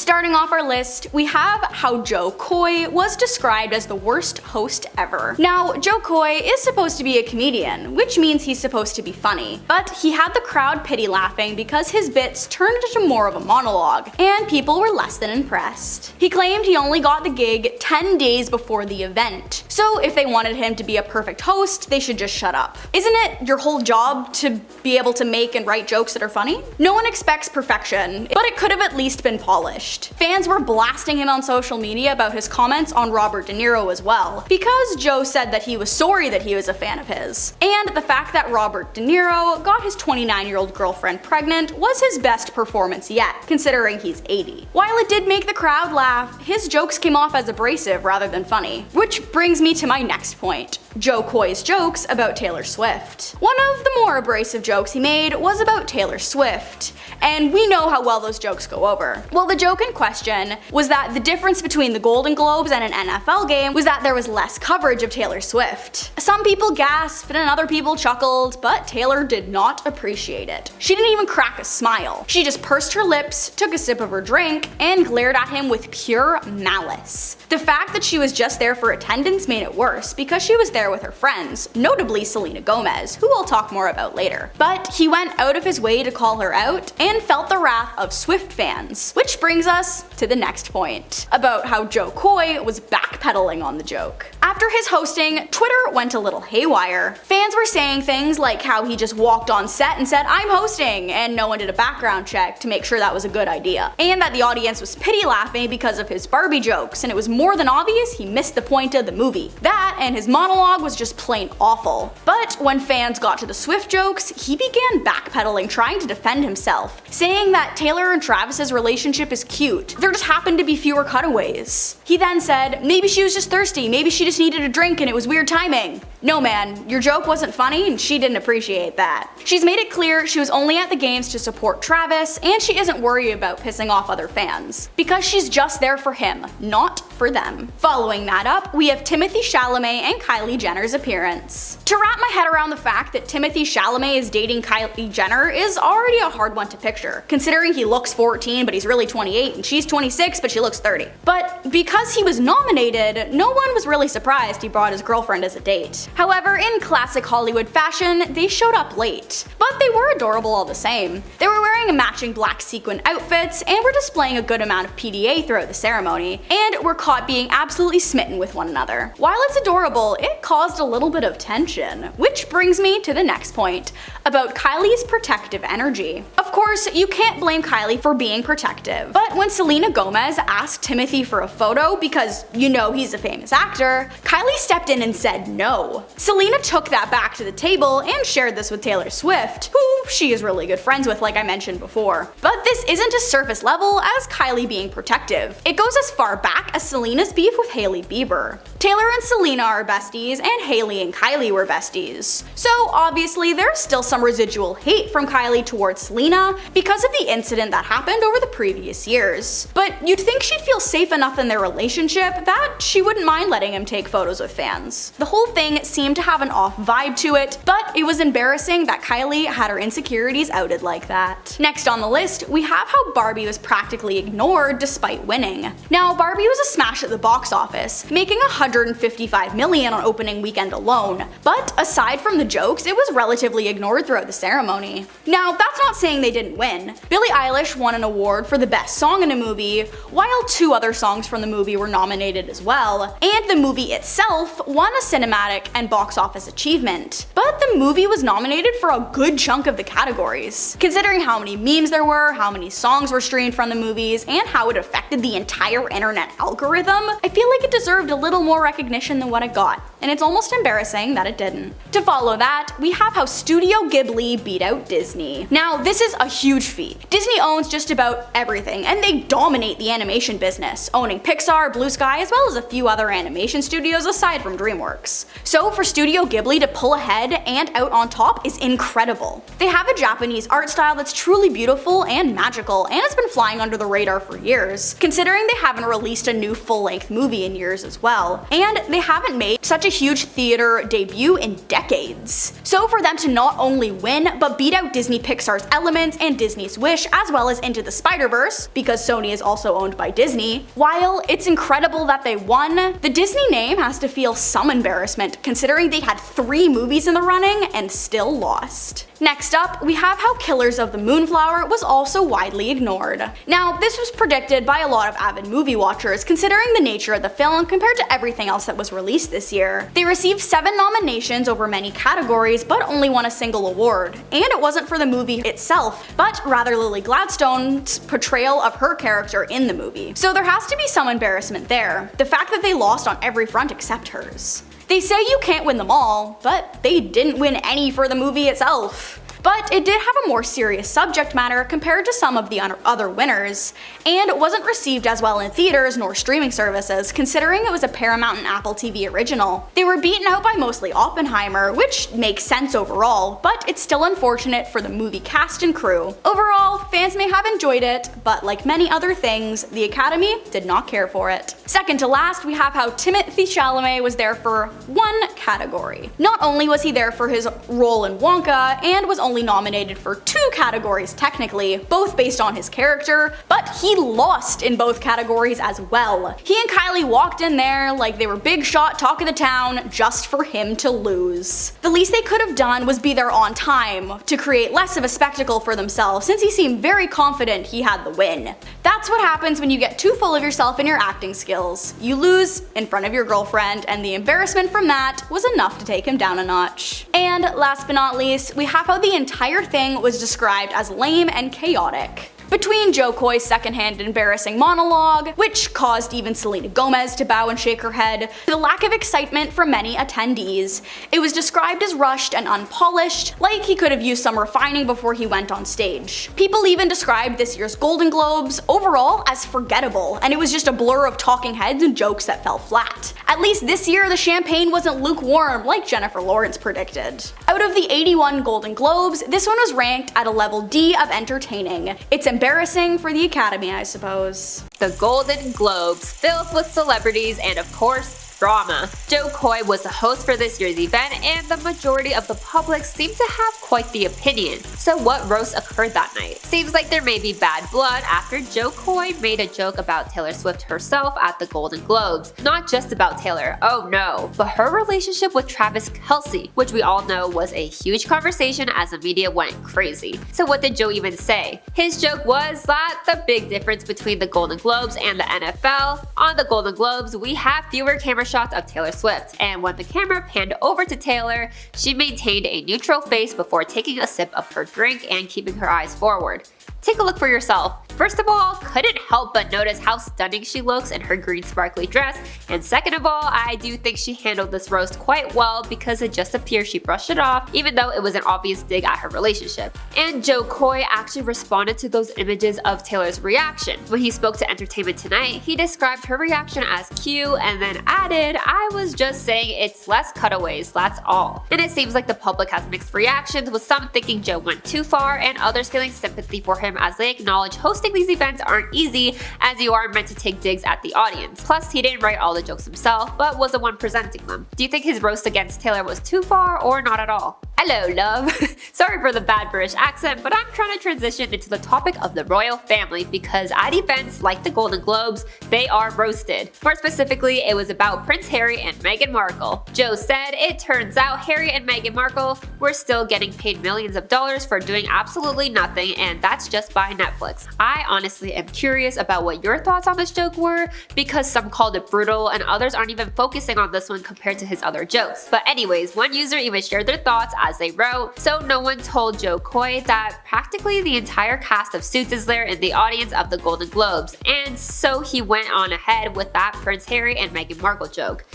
Starting off our list, we have how Joe Coy was described as the worst host ever. Now, Joe Coy is supposed to be a comedian, which means he's supposed to be funny, but he had the crowd pity laughing because his bits turned into more of a monologue, and people were less than impressed. He claimed he only got the gig 10 days before the event, so if they wanted him to be a perfect host, they should just shut up. Isn't it your whole job to be able to make and write jokes that are funny? No one expects perfection, but it could have at least been polished. Fans were blasting him on social media about his comments on Robert De Niro as well, because Joe said that he was sorry that he was a fan of his. And the fact that Robert De Niro got his 29-year-old girlfriend pregnant was his best performance yet, considering he's 80. While it did make the crowd laugh, his jokes came off as abrasive rather than funny. Which brings me to my next point. Joe Coy's jokes about Taylor Swift. One of the more abrasive jokes he made was about Taylor Swift, and we know how well those jokes go over. Well, the joke in question was that the difference between the Golden Globes and an NFL game was that there was less coverage of Taylor Swift. Some people gasped and other people chuckled, but Taylor did not appreciate it. She didn't even crack a smile. She just pursed her lips, took a sip of her drink, and glared at him with pure malice. The fact that she was just there for attendance made it worse because she was there with her friends, notably Selena Gomez, who we'll talk more about later. But he went out of his way to call her out and felt the wrath of Swift fans, which brings us to the next point, about how Joe Coy was backpedaling on the joke. After his hosting, Twitter went a little haywire. Fans were saying things like how he just walked on set and said, "I'm hosting," and no one did a background check to make sure that was a good idea. And that the audience was pity laughing because of his Barbie jokes, and it was more than obvious he missed the point of the movie. That and his monologue was just plain awful. But when fans got to the Swift jokes, he began backpedaling, trying to defend himself, saying that Taylor and Travis's relationship is cute. There just happened to be fewer cutaways. He then said, maybe she was just thirsty, maybe she just needed a drink and it was weird timing. No man, your joke wasn't funny and she didn't appreciate that. She's made it clear she was only at the games to support Travis, and she isn't worried about pissing off other fans, because she's just there for him, not for them. Following that up, we have Timothée Chalamet and Kylie Jenner's appearance. To wrap my head around the fact that Timothée Chalamet is dating Kylie Jenner is already a hard one to picture, considering he looks 14 but he's really 28 and she's 26 but she looks 30. But because he was nominated, no one was really surprised he brought his girlfriend as a date. However, in classic Hollywood fashion, they showed up late. But they were adorable all the same. They were wearing matching black sequin outfits and were displaying a good amount of PDA throughout the ceremony, and were caught being absolutely smitten with one another. While it's adorable, it caused a little bit of tension, which brings me to the next point, about Kylie's protective energy. Of course, you can't blame Kylie for being protective, but when Selena Gomez asked Timothée for a photo because you know he's a famous actor, Kylie stepped in and said no. Selena took that back to the table and shared this with Taylor Swift, who she is really good friends with, like I mentioned before. But this isn't as surface level as Kylie being protective. It goes as far back as Selena's beef with Hailey Bieber. Taylor and Selena are besties, and Hailey and Kylie were besties. So obviously there's still some residual hate from Kylie towards Selena because of the incident that happened over the previous years. But you'd think she'd feel safe enough in their relationship that she wouldn't mind letting him take photos with fans. The whole thing seemed to have an off vibe to it, but it was embarrassing that Kylie had her insecurities outed like that. Next on the list, we have how Barbie was practically ignored despite winning. Now, Barbie was a smash at the box office, making $155 million on opening weekend alone, but aside from the jokes, it was relatively ignored throughout the ceremony. Now, that's not saying they didn't win. Billie Eilish won an award for the best song in a movie, while 2 other songs from the movie were nominated as well, and the movie itself won a cinematic and box office achievement. But the movie was nominated for a good chunk of the categories. Considering how many memes there were, how many songs were streamed from the movies, and how it affected the entire internet algorithm, I feel like it deserved a little more recognition than what it got, and it's almost embarrassing that it didn't. To follow that, we have how Studio Ghibli beat out Disney. Now, this is a huge feat. Disney owns just about everything, and they dominate the animation business, owning Pixar, Blue Sky, as well as a few other animation studios aside from DreamWorks. So for Studio Ghibli to pull ahead and out on top is incredible. They have a Japanese art style that's truly beautiful and magical, and it's been flying under the radar for years, considering they haven't released a new full-length movie in years as well. And they haven't made such a huge theater debut in decades. So for them to not only win, but beat out Disney Pixar's Elements and Disney's Wish, as well as Into the Spider-Verse, because Sony is also owned by Disney, while it's incredible that they won, the Disney name has to feel some embarrassment considering they had 3 movies in the running and still lost. Next up, we have how Killers of the Moonflower was also widely ignored. Now, this was predicted by a lot of avid movie watchers considering the nature of the film compared to everything else that was released this year. They received 7 nominations over many categories, but only won a single award. And it wasn't for the movie itself, but rather Lily Gladstone's portrayal of her character in the movie. So there has to be some embarrassment there. The fact that they lost on every front except hers. They say you can't win them all, but they didn't win any for the movie itself. But it did have a more serious subject matter compared to some of the other winners, and it wasn't received as well in theaters nor streaming services, considering it was a Paramount and Apple TV original. They were beaten out by mostly Oppenheimer, which makes sense overall, but it's still unfortunate for the movie cast and crew. Overall, fans may have enjoyed it, but like many other things, the Academy did not care for it. Second to last, we have how Timothée Chalamet was there for one category. Not only was he there for his role in Wonka, and was only nominated for 2 categories technically, both based on his character, but he lost in both categories as well. He and Kylie walked in there like they were big shot talk of the town just for him to lose. The least they could have done was be there on time to create less of a spectacle for themselves, since he seemed very confident he had the win. That's what happens when you get too full of yourself and your acting skills. You lose in front of your girlfriend, and the embarrassment from that was enough to take him down a notch. And last but not least, we have how the entire thing was described as lame and chaotic. Between Jo Koy's secondhand embarrassing monologue, which caused even Selena Gomez to bow and shake her head, to the lack of excitement from many attendees, it was described as rushed and unpolished, like he could have used some refining before he went on stage. People even described this year's Golden Globes overall as forgettable, and it was just a blur of talking heads and jokes that fell flat. At least this year, the champagne wasn't lukewarm like Jennifer Lawrence predicted. Out of the 81 Golden Globes, this one was ranked at a level D of entertaining. It's embarrassing for the Academy, I suppose. The Golden Globes, filled with celebrities and of course, drama. Jo Koy was the host for this year's event, and the majority of the public seemed to have quite the opinion. So what roast occurred that night? Seems like there may be bad blood after Jo Koy made a joke about Taylor Swift herself at the Golden Globes. Not just about Taylor, oh no, but her relationship with Travis Kelce, which we all know was a huge conversation as the media went crazy. So what did Jo even say? His joke was that the big difference between the Golden Globes and the NFL, on the Golden Globes we have fewer camera shots of Taylor Swift, and when the camera panned over to Taylor, she maintained a neutral face before taking a sip of her drink and keeping her eyes forward. Take a look for yourself. First of all, couldn't help but notice how stunning she looks in her green sparkly dress, and second of all, I do think she handled this roast quite well because it just appears she brushed it off, even though it was an obvious dig at her relationship. And Jo Koy actually responded to those images of Taylor's reaction. When he spoke to Entertainment Tonight, he described her reaction as cute and then added, "I was just saying it's less cutaways, that's all." And it seems like the public has mixed reactions, with some thinking Jo went too far and others feeling sympathy for him as they acknowledge hosting these events aren't easy, as you are meant to take digs at the audience. Plus, he didn't write all the jokes himself, but was the one presenting them. Do you think his roast against Taylor was too far or not at all? Hello, love. Sorry for the bad British accent, but I'm trying to transition into the topic of the royal family because at events like the Golden Globes, they are roasted. More specifically, it was about Prince Harry and Meghan Markle. Jo said, "It turns out Harry and Meghan Markle were still getting paid millions of dollars for doing absolutely nothing, and that's just by Netflix." I honestly am curious about what your thoughts on this joke were, because some called it brutal and others aren't even focusing on this one compared to his other jokes. But anyways, one user even shared their thoughts as they wrote, "So no one told Jo Koy that practically the entire cast of Suits is there in the audience of the Golden Globes, and so he went on ahead with that Prince Harry and Meghan Markle joke.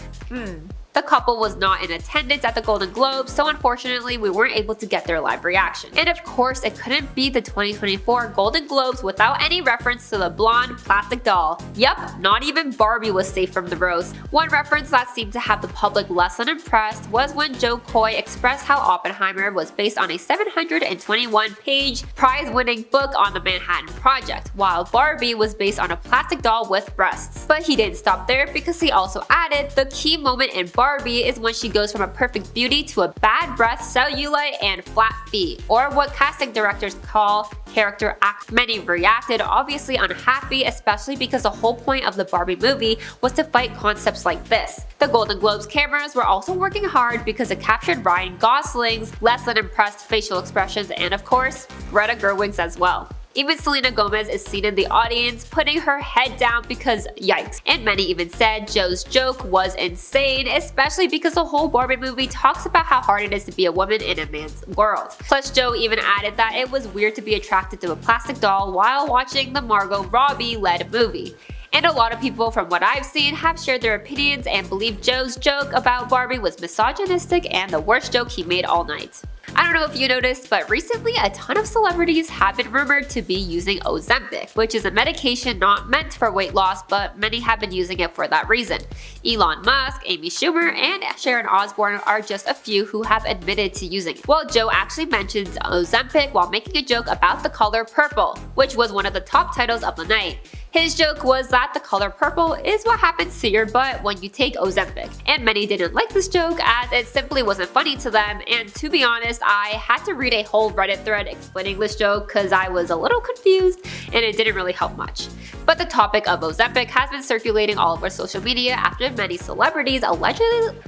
The couple was not in attendance at the Golden Globes, so unfortunately we weren't able to get their live reaction. And of course, it couldn't be the 2024 Golden Globes without any reference to the blonde plastic doll. Yup, not even Barbie was safe from the roast. One reference that seemed to have the public less than impressed was when Jo Koy expressed how Oppenheimer was based on a 721-page prize-winning book on the Manhattan Project, while Barbie was based on a plastic doll with breasts. But he didn't stop there, because he also added, "The key moment in Barbie is when she goes from a perfect beauty to a bad breath, cellulite, and flat feet, or what casting directors call character act. Many reacted obviously unhappy, especially because the whole point of the Barbie movie was to fight concepts like this. The Golden Globes cameras were also working hard because it captured Ryan Gosling's less than impressed facial expressions and of course, Greta Gerwig's as well. Even Selena Gomez is seen in the audience putting her head down because yikes. And many even said Joe's joke was insane, especially because the whole Barbie movie talks about how hard it is to be a woman in a man's world. Plus Joe even added that it was weird to be attracted to a plastic doll while watching the Margot Robbie-led movie. And a lot of people from what I've seen have shared their opinions and believe Joe's joke about Barbie was misogynistic and the worst joke he made all night. I don't know if you noticed, but recently a ton of celebrities have been rumored to be using Ozempic, which is a medication not meant for weight loss, but many have been using it for that reason. Elon Musk, Amy Schumer, and Sharon Osbourne are just a few who have admitted to using it. Well, Joe actually mentions Ozempic while making a joke about the color purple, which was one of the top titles of the night. His joke was that the color purple is what happens to your butt when you take Ozempic, and many didn't like this joke as it simply wasn't funny to them, and to be honest, I had to read a whole Reddit thread explaining this joke because I was a little confused and it didn't really help much. But the topic of Ozempic has been circulating all over social media after many celebrities allegedly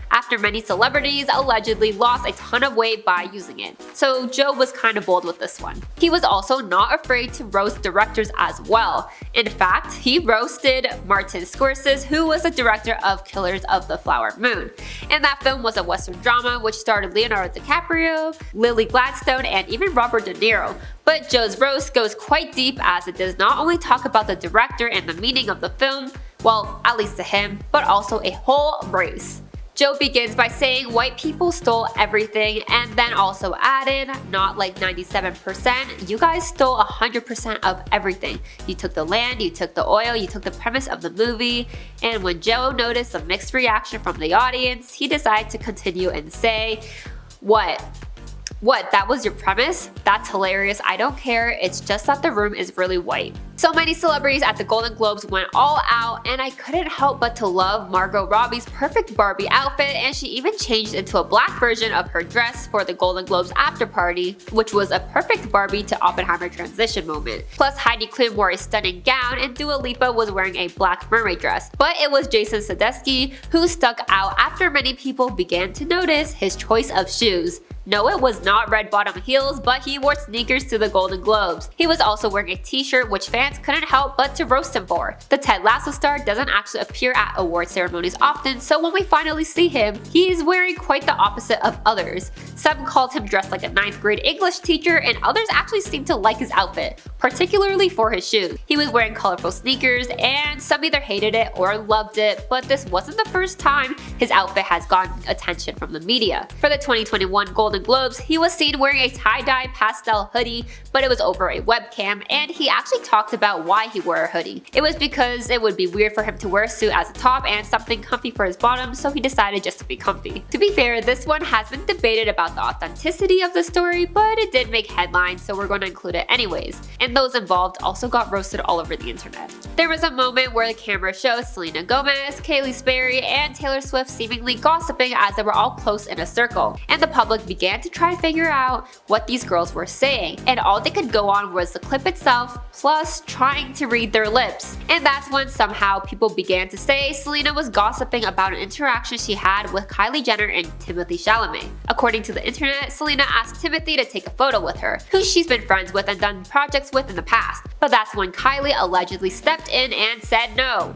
lost a ton of weight by using it. So Joe was kind of bold with this one. He was also not afraid to roast directors as well. In fact, he roasted Martin Scorsese, who was the director of Killers of the Flower Moon. And that film was a Western drama which starred Leonardo DiCaprio, Lily Gladstone, and even Robert De Niro. But Joe's roast goes quite deep as it does not only talk about the director and the meaning of the film, well, at least to him, but also a whole race. Joe begins by saying white people stole everything and then also added, not like 97%, you guys stole 100% of everything. You took the land, you took the oil, you took the premise of the movie. And when Joe noticed a mixed reaction from the audience, he decided to continue and say, What, that was your premise? That's hilarious, I don't care, it's just that the room is really white. So many celebrities at the Golden Globes went all out and I couldn't help but to love Margot Robbie's perfect Barbie outfit, and she even changed into a black version of her dress for the Golden Globes after party, which was a perfect Barbie to Oppenheimer transition moment. Plus Heidi Klum wore a stunning gown and Dua Lipa was wearing a black mermaid dress. But it was Jason Sudeikis who stuck out after many people began to notice his choice of shoes. No, it was not red bottom heels, but he wore sneakers to the Golden Globes. He was also wearing a t-shirt which fans couldn't help but to roast him for. The Ted Lasso star doesn't actually appear at award ceremonies often, so when we finally see him, he is wearing quite the opposite of others. Some called him dressed like a 9th grade English teacher, and others actually seemed to like his outfit, particularly for his shoes. He was wearing colorful sneakers, and some either hated it or loved it, but this wasn't the first time his outfit has gotten attention from the media. For the 2021 Golden Globes, he was seen wearing a tie-dye pastel hoodie, but it was over a webcam, and he actually talked about why he wore a hoodie. It was because it would be weird for him to wear a suit as a top and something comfy for his bottom, so he decided just to be comfy. To be fair, this one has been debated about the authenticity of the story, but it did make headlines, so we're going to include it anyways. And those involved also got roasted all over the internet. There was a moment where the camera shows Selena Gomez, Kaylee Sperry, and Taylor Swift seemingly gossiping as they were all close in a circle, and the public began to try to figure out what these girls were saying, and all they could go on was the clip itself plus trying to read their lips. And that's when somehow people began to say Selena was gossiping about an interaction she had with Kylie Jenner and Timothée Chalamet. According to the internet, Selena asked Timothy to take a photo with her, who she's been friends with and done projects with in the past, but that's when Kylie allegedly stepped in and said no.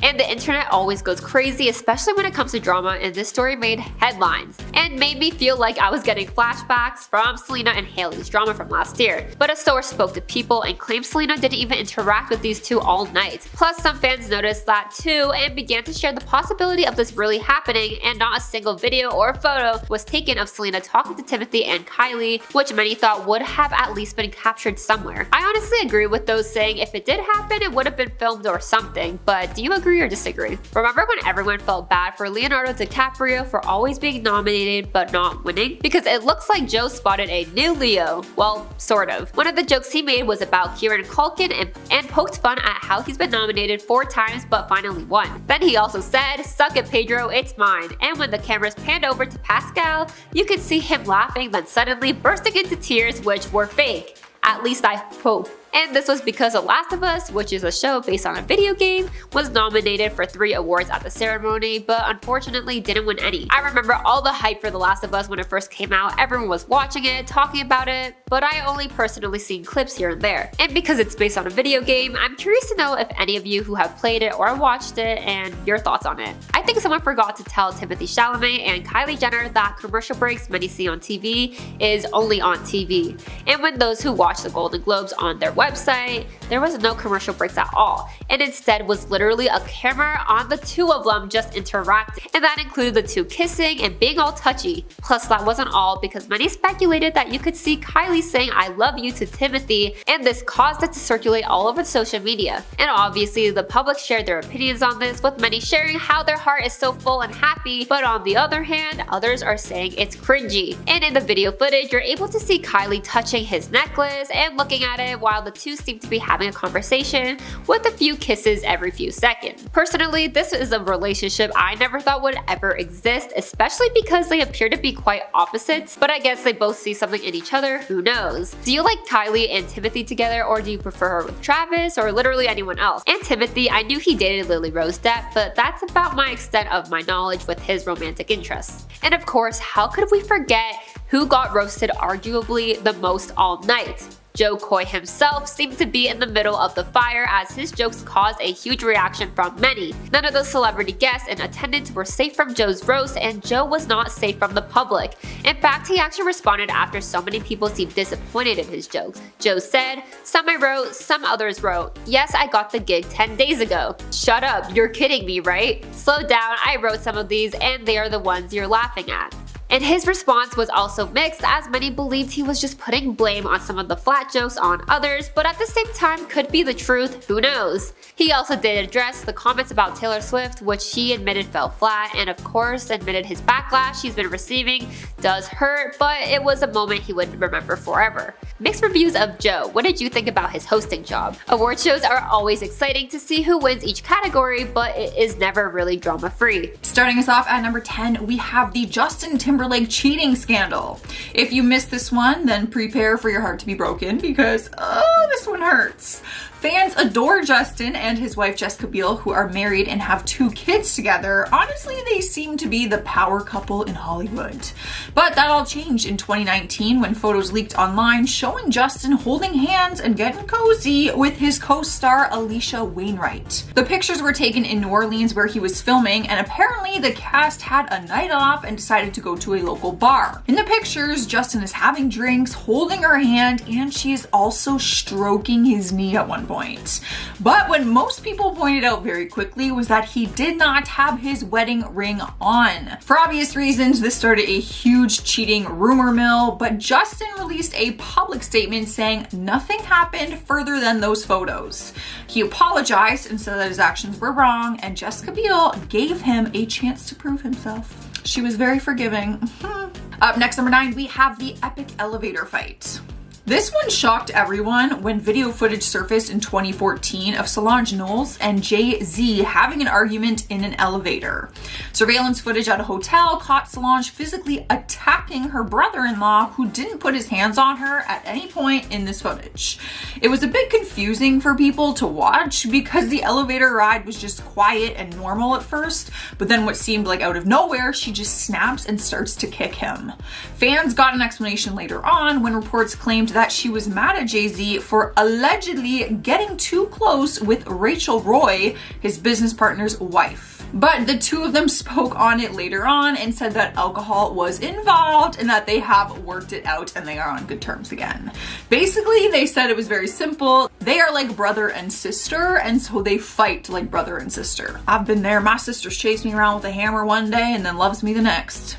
And the internet always goes crazy, especially when it comes to drama, and this story made headlines and made me feel like I was getting flashbacks from Selena and Hailey's drama from last year. But a source spoke to people and claimed Selena didn't even interact with these two all night. Plus, some fans noticed that too and began to share the possibility of this really happening, and not a single video or photo was taken of Selena talking to Timothy and Kylie, which many thought would have at least been captured somewhere. I honestly agree with those saying if it did happen, it would have been filmed or something, but do you agree or disagree? Remember when everyone felt bad for Leonardo DiCaprio for always being nominated nominated but not winning? Because it looks like Joe spotted a new Leo. Well, sort of. One of the jokes he made was about Kieran Culkin and poked fun at how he's been nominated 4 times but finally won. Then he also said, "Suck it, Pedro, it's mine." And when the cameras panned over to Pascal, you could see him laughing, then suddenly bursting into tears, which were fake. At least I hope. And this was because The Last of Us, which is a show based on a video game, was nominated for 3 awards at the ceremony, but unfortunately didn't win any. I remember all the hype for The Last of Us when it first came out. Everyone was watching it, talking about it, but I only personally seen clips here and there. And because it's based on a video game, I'm curious to know if any of you who have played it or watched it and your thoughts on it. I think someone forgot to tell Timothée Chalamet and Kylie Jenner that commercial breaks many see on TV is only on TV. And when those who watch the Golden Globes on their website, there was no commercial breaks at all, and instead was literally a camera on the 2 of them just interacting, and that included the 2 kissing and being all touchy. Plus that wasn't all, because many speculated that you could see Kylie saying "I love you" to Timothy, and this caused it to circulate all over social media. And obviously the public shared their opinions on this, with many sharing how their heart is so full and happy, but on the other hand, others are saying it's cringy. And in the video footage, you're able to see Kylie touching his necklace and looking at it while the 2 seem to be having a conversation with a few kisses every few seconds. Personally, this is a relationship I never thought would ever exist, especially because they appear to be quite opposites, but I guess they both see something in each other, who knows. Do you like Kylie and Timothy together, or do you prefer her with Travis, or literally anyone else? And Timothy, I knew he dated Lily Rose Depp, but that's about my extent of my knowledge with his romantic interests. And of course, how could we forget who got roasted arguably the most all night? Joe Coy himself seemed to be in the middle of the fire, as his jokes caused a huge reaction from many. None of the celebrity guests in attendance were safe from Joe's roast, and Joe was not safe from the public. In fact, he actually responded after so many people seemed disappointed in his jokes. Joe said, "Some I wrote, some others wrote. Yes, I got the gig 10 days ago. Shut up, you're kidding me, right? Slow down, I wrote some of these and they are the ones you're laughing at." And his response was also mixed, as many believed he was just putting blame on some of the flat jokes on others, but at the same time could be the truth, who knows. He also did address the comments about Taylor Swift, which he admitted fell flat, and of course admitted his backlash he's been receiving does hurt, but it was a moment he would remember forever. Mixed reviews of Joe. What did you think about his hosting job? Award shows are always exciting to see who wins each category, but it is never really drama free. Starting us off at number 10, we have the Justin Timberlake cheating scandal. If you missed this one, then prepare for your heart to be broken, because this one hurts. Fans adore Justin and his wife Jessica Biel, who are married and have 2 kids together. Honestly, they seem to be the power couple in Hollywood. But that all changed in 2019 when photos leaked online showing Justin holding hands and getting cozy with his co-star Alicia Wainwright. The pictures were taken in New Orleans, where he was filming, and apparently the cast had a night off and decided to go to a local bar. In the pictures, Justin is having drinks, holding her hand, and she is also stroking his knee at one point. But what most people pointed out very quickly was that he did not have his wedding ring on. For obvious reasons, this started a huge cheating rumor mill, but Justin released a public statement saying nothing happened further than those photos. He apologized and said that his actions were wrong, and Jessica Biel gave him a chance to prove himself. She was very forgiving. Up next, number 9, we have the epic elevator fight. This one shocked everyone when video footage surfaced in 2014 of Solange Knowles and Jay-Z having an argument in an elevator. Surveillance footage at a hotel caught Solange physically attacking her brother-in-law, who didn't put his hands on her at any point in this footage. It was a bit confusing for people to watch because the elevator ride was just quiet and normal at first, but then what seemed like out of nowhere, she just snaps and starts to kick him. Fans got an explanation later on when reports claimed that she was mad at Jay-Z for allegedly getting too close with Rachel Roy, his business partner's wife. But the 2 of them spoke on it later on and said that alcohol was involved and that they have worked it out and they are on good terms again. Basically, they said it was very simple. They are like brother and sister, and so they fight like brother and sister. I've been there. My sister's chased me around with a hammer one day and then loves me the next.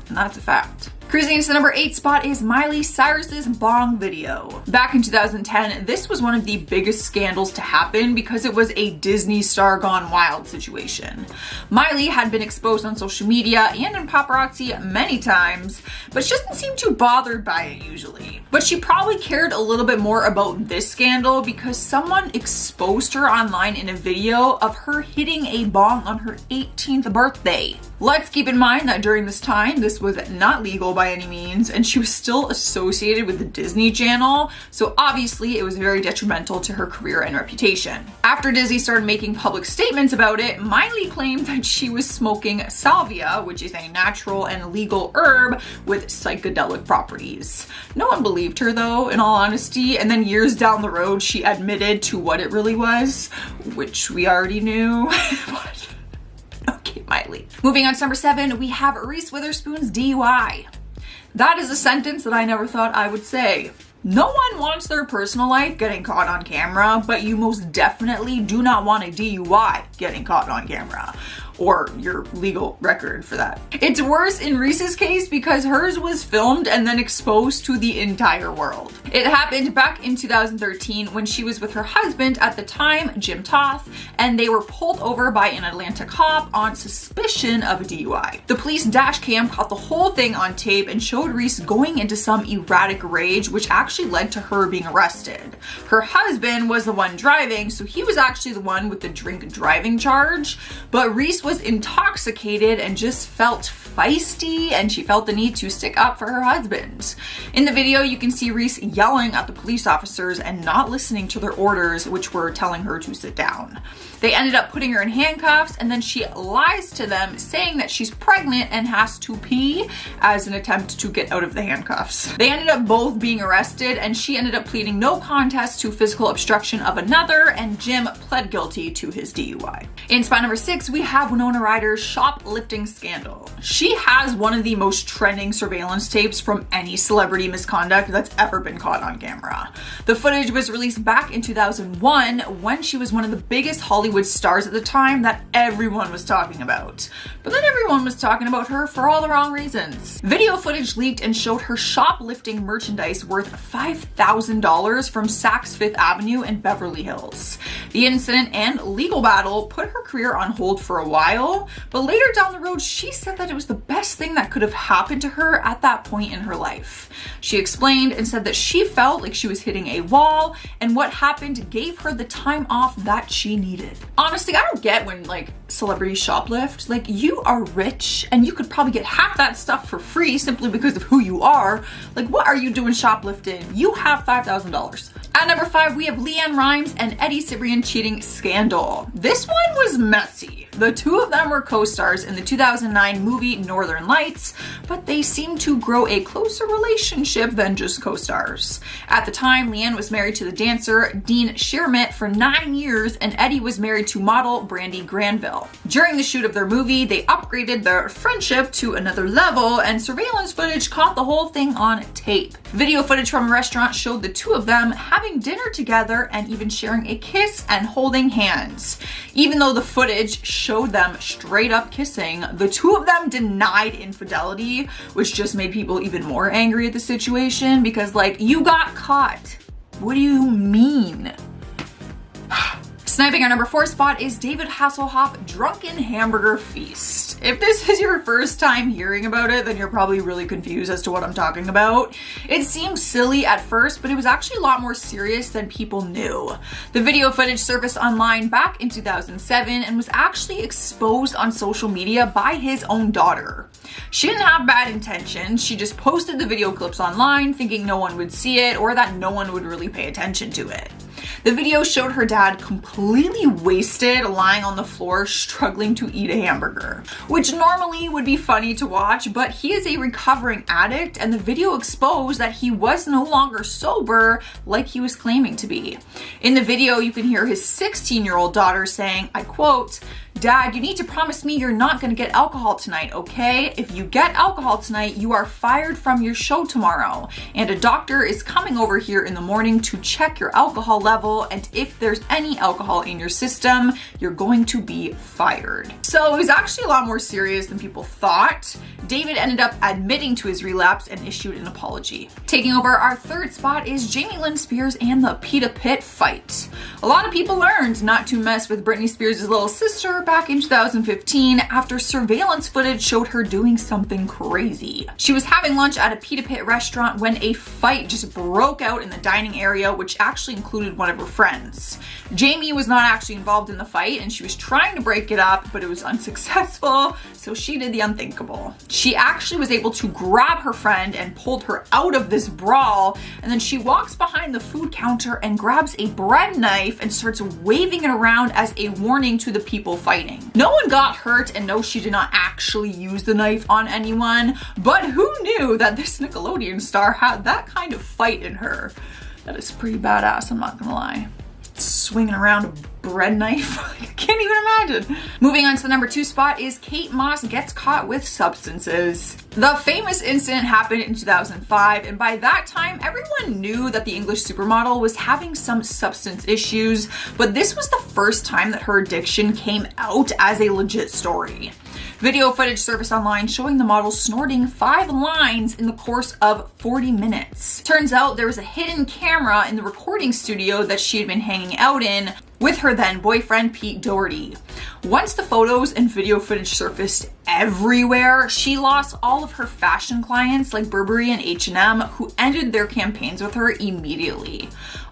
And that's a fact. Cruising into the number 8 spot is Miley Cyrus's bong video. Back in 2010, this was one of the biggest scandals to happen because it was a Disney star gone wild situation. Miley had been exposed on social media and in paparazzi many times, but she doesn't seem too bothered by it usually. But she probably cared a little bit more about this scandal because someone exposed her online in a video of her hitting a bong on her 18th birthday. Let's keep in mind that during this time, this was not legal by any means, and she was still associated with the Disney Channel, so obviously it was very detrimental to her career and reputation. After Disney started making public statements about it, Miley claimed that she was smoking salvia, which is a natural and legal herb with psychedelic properties. No one believed her though, in all honesty, and then years down the road she admitted to what it really was, which we already knew. But okay, Miley. Moving on to number 7, we have Reese Witherspoon's DUI. That is a sentence that I never thought I would say. No one wants their personal life getting caught on camera, but you most definitely do not want a DUI getting caught on camera. Or your legal record for that. It's worse in Reese's case because hers was filmed and then exposed to the entire world. It happened back in 2013 when she was with her husband at the time, Jim Toth, and they were pulled over by an Atlanta cop on suspicion of a DUI. The police dash cam caught the whole thing on tape and showed Reese going into some erratic rage, which actually led to her being arrested. Her husband was the one driving, so he was actually the one with the drink driving charge, but Reese was intoxicated and just felt feisty, and she felt the need to stick up for her husband. In the video, you can see Reese yelling at the police officers and not listening to their orders, which were telling her to sit down. They ended up putting her in handcuffs, and then she lies to them saying that she's pregnant and has to pee as an attempt to get out of the handcuffs. They ended up both being arrested, and she ended up pleading no contest to physical obstruction of another, and Jim pled guilty to his DUI. In spot number 6, we have Winona Ryder's shoplifting scandal. She has one of the most trending surveillance tapes from any celebrity misconduct that's ever been caught on camera. The footage was released back in 2001 when she was one of the biggest Hollywood stars at the time that everyone was talking about. But then everyone was talking about her for all the wrong reasons. Video footage leaked and showed her shoplifting merchandise worth $5,000 from Saks Fifth Avenue in Beverly Hills. The incident and legal battle put her career on hold for a while, but later down the road, she said that it was the best thing that could have happened to her at that point in her life. She explained and said that she felt like she was hitting a wall, and what happened gave her the time off that she needed. Honestly, I don't get when like celebrities shoplift. Like, you are rich and you could probably get half that stuff for free simply because of who you are. Like, what are you doing shoplifting? You have $5,000. At number 5, we have Leanne Rimes and Eddie Cibrian cheating scandal. This one was messy. The two of them were co-stars in the 2009 movie Northern Lights, but they seemed to grow a closer relationship than just co-stars. At the time, Leanne was married to the dancer Dean Shermitt for 9 years, and Eddie was married to model Brandy Granville. During the shoot of their movie, they upgraded their friendship to another level, and surveillance footage caught the whole thing on tape. Video footage from a restaurant showed the two of them having dinner together and even sharing a kiss and holding hands. Even though the footage showed them straight up kissing, the two of them denied infidelity, which just made people even more angry at the situation because, like, you got caught. What do you mean? Sniping our number 4 spot is David Hasselhoff Drunken Hamburger Feast. If this is your first time hearing about it, then you're probably really confused as to what I'm talking about. It seemed silly at first, but it was actually a lot more serious than people knew. The video footage surfaced online back in 2007 and was actually exposed on social media by his own daughter. She didn't have bad intentions, she just posted the video clips online thinking no one would see it or that no one would really pay attention to it. The video showed her dad completely wasted, lying on the floor, struggling to eat a hamburger, which normally would be funny to watch, but he is a recovering addict, and the video exposed that he was no longer sober like he was claiming to be. In the video, you can hear his 16-year-old daughter saying, I quote, Dad, you need to promise me you're not gonna get alcohol tonight, okay? If you get alcohol tonight, you are fired from your show tomorrow. And a doctor is coming over here in the morning to check your alcohol level, and if there's any alcohol in your system, you're going to be fired. So it was actually a lot more serious than people thought. David ended up admitting to his relapse and issued an apology. Taking over our third spot is Jamie Lynn Spears and the Pita Pit fight. A lot of people learned not to mess with Britney Spears' little sister back in 2015 after surveillance footage showed her doing something crazy. She was having lunch at a Pita Pit restaurant when a fight just broke out in the dining area, which actually included one of her friends. Jamie was not actually involved in the fight and she was trying to break it up, but it was unsuccessful, so she did the unthinkable. She actually was able to grab her friend and pulled her out of this brawl, and then she walks behind the food counter and grabs a bread knife and starts waving it around as a warning to the people fighting. No one got hurt, and no, she did not actually use the knife on anyone, but who knew that this Nickelodeon star had that kind of fight in her? That is pretty badass, I'm not gonna lie. Swinging around a bread knife. I can't even imagine. Moving on to the number 2 spot is Kate Moss gets caught with substances. The famous incident happened in 2005, and by that time, everyone knew that the English supermodel was having some substance issues, but this was the first time that her addiction came out as a legit story. Video footage surfaced online showing the model snorting 5 lines in the course of 40 minutes. Turns out there was a hidden camera in the recording studio that she had been hanging out in with her then boyfriend Pete Doherty. Once the photos and video footage surfaced everywhere, she lost all of her fashion clients like Burberry and H&M, who ended their campaigns with her immediately.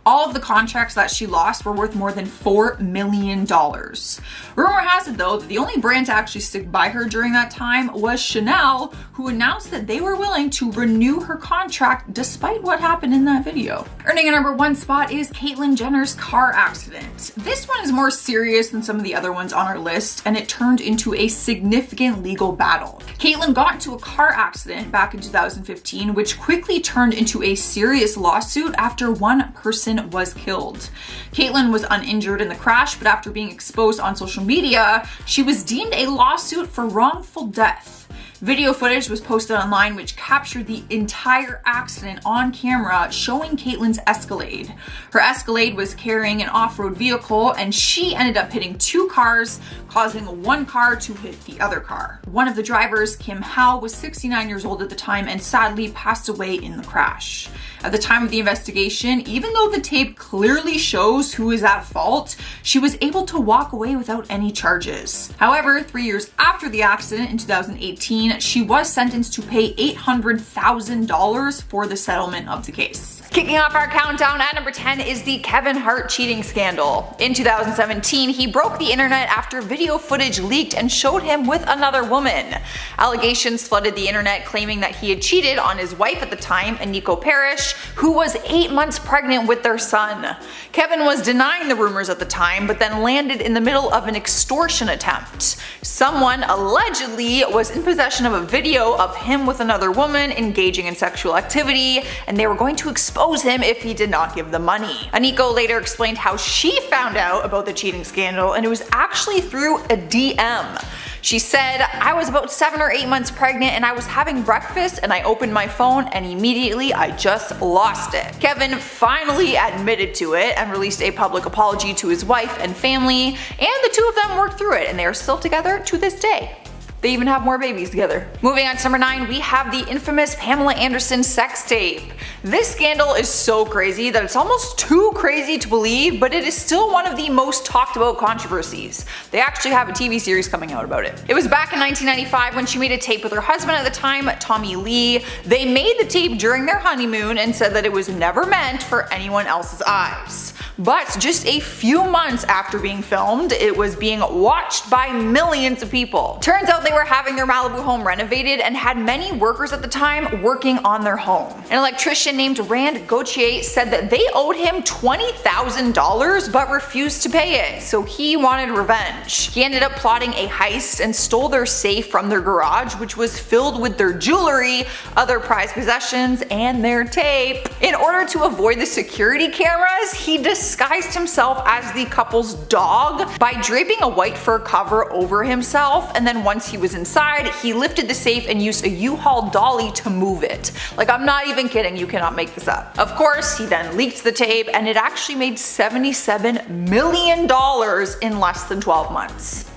All of the contracts that she lost were worth more than $4 million. Rumor has it though that the only brand to actually stick by her during that time was Chanel, who announced that they were willing to renew her contract despite what happened in that video. Earning a number 1 spot is Caitlyn Jenner's car accident. This one is more serious than some of the other ones on our list, and it turned into a significant legal battle. Caitlyn got into a car accident back in 2015, which quickly turned into a serious lawsuit after one person was killed. Caitlyn was uninjured in the crash, but after being exposed on social media, she was deemed a lawsuit for wrongful death. Video footage was posted online which captured the entire accident on camera, showing Caitlyn's Escalade. Her Escalade was carrying an off-road vehicle, and she ended up hitting 2 cars, causing one car to hit the other car. One of the drivers, Kim Howe, was 69 years old at the time and sadly passed away in the crash. At the time of the investigation, even though the tape clearly shows who is at fault, she was able to walk away without any charges. However, 3 years after the accident in 2018, she was sentenced to pay $800,000 for the settlement of the case. Kicking off our countdown at number 10 is the Kevin Hart cheating scandal. In 2017, he broke the internet after video footage leaked and showed him with another woman. Allegations flooded the internet claiming that he had cheated on his wife at the time, Aniko Parrish, who was 8 months pregnant with their son. Kevin was denying the rumors at the time, but then landed in the middle of an extortion attempt. Someone allegedly was in possession of a video of him with another woman engaging in sexual activity, and they were going to expose him if he did not give the money. Aniko later explained how she found out about the cheating scandal, and it was actually through a DM. She said, "I was about 7 or 8 months pregnant and I was having breakfast and I opened my phone and immediately I just lost it." Kevin finally admitted to it and released a public apology to his wife and family, and the 2 of them worked through it and they are still together to this day. They even have more babies together. Moving on to number 9, we have the infamous Pamela Anderson sex tape. This scandal is so crazy that it's almost too crazy to believe, but it is still one of the most talked about controversies. They actually have a TV series coming out about it. It was back in 1995 when she made a tape with her husband at the time, Tommy Lee. They made the tape during their honeymoon and said that it was never meant for anyone else's eyes. But just a few months after being filmed, it was being watched by millions of people. Turns out they were having their Malibu home renovated and had many workers at the time working on their home. An electrician named Rand Gauthier said that they owed him $20,000 but refused to pay it, so he wanted revenge. He ended up plotting a heist and stole their safe from their garage, which was filled with their jewelry, other prized possessions, and their tape. In order to avoid the security cameras, he decided disguised himself as the couple's dog by draping a white fur cover over himself, and then once he was inside, he lifted the safe and used a U-Haul dolly to move it. Like, I'm not even kidding, you cannot make this up. Of course, he then leaked the tape, and it actually made $77 million in less than 12 months.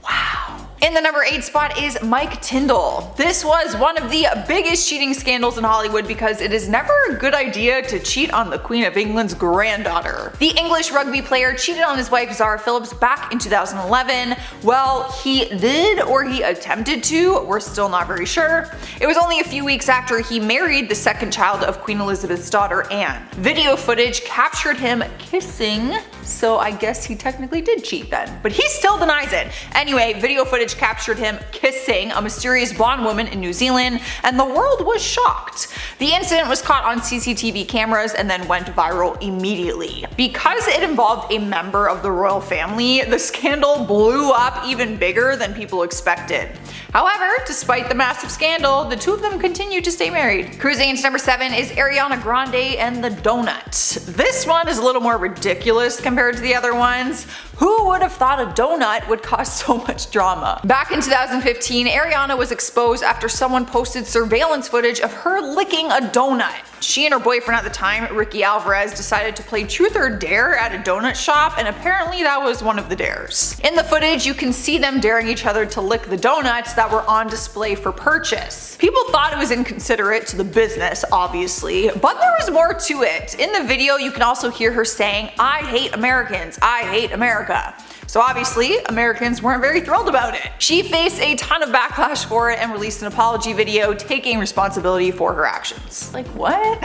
Wow. In the number 8 spot is Mike Tyndall. This was one of the biggest cheating scandals in Hollywood because it is never a good idea to cheat on the Queen of England's granddaughter. The English rugby player cheated on his wife Zara Phillips back in 2011. Well, he did, or he attempted to, we're still not very sure. It was only a few weeks after he married the second child of Queen Elizabeth's daughter, Anne. Video footage captured him kissing, so I guess he technically did cheat then. But he still denies it. Anyway, video footage captured him kissing a mysterious blonde woman in New Zealand, and the world was shocked. The incident was caught on CCTV cameras and then went viral immediately. Because it involved a member of the royal family, the scandal blew up even bigger than people expected. However, despite the massive scandal, the two of them continue to stay married. Cruising into number 7 is Ariana Grande and the donut. This one is a little more ridiculous compared to the other ones. Who would have thought a donut would cause so much drama? Back in 2015, Ariana was exposed after someone posted surveillance footage of her licking a donut. She and her boyfriend at the time, Ricky Alvarez, decided to play truth or dare at a donut shop, and apparently that was one of the dares. In the footage, you can see them daring each other to lick the donuts that were on display for purchase. People thought it was inconsiderate to the business, obviously, but there was more to it. In the video, you can also hear her saying, "I hate Americans, I hate America." So obviously, Americans weren't very thrilled about it. She faced a ton of backlash for it and released an apology video taking responsibility for her actions. Like, what?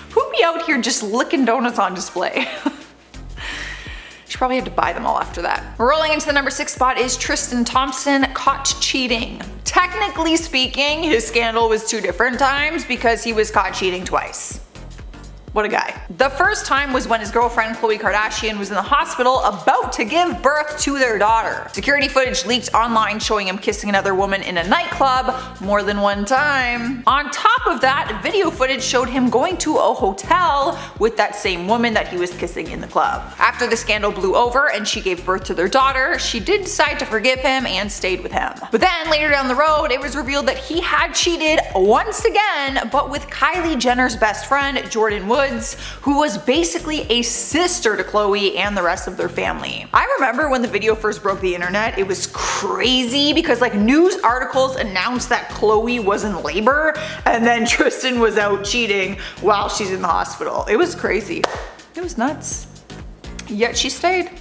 Who'd be out here just licking donuts on display? She probably had to buy them all after that. Rolling into the number 6 spot is Tristan Thompson caught cheating. Technically speaking, his scandal was 2 different times because he was caught cheating twice. What a guy. The first time was when his girlfriend Khloe Kardashian was in the hospital about to give birth to their daughter. Security footage leaked online showing him kissing another woman in a nightclub more than one time. On top of that, video footage showed him going to a hotel with that same woman that he was kissing in the club. After the scandal blew over and she gave birth to their daughter, she did decide to forgive him and stayed with him. But then later down the road, it was revealed that he had cheated once again, but with Kylie Jenner's best friend, Jordan Woods, who was basically a sister to Khloe and the rest of their family. I remember when the video first broke the internet, it was crazy because like news articles announced that Khloe was in labor and then Tristan was out cheating while she's in the hospital. It was crazy. It was nuts. Yet she stayed.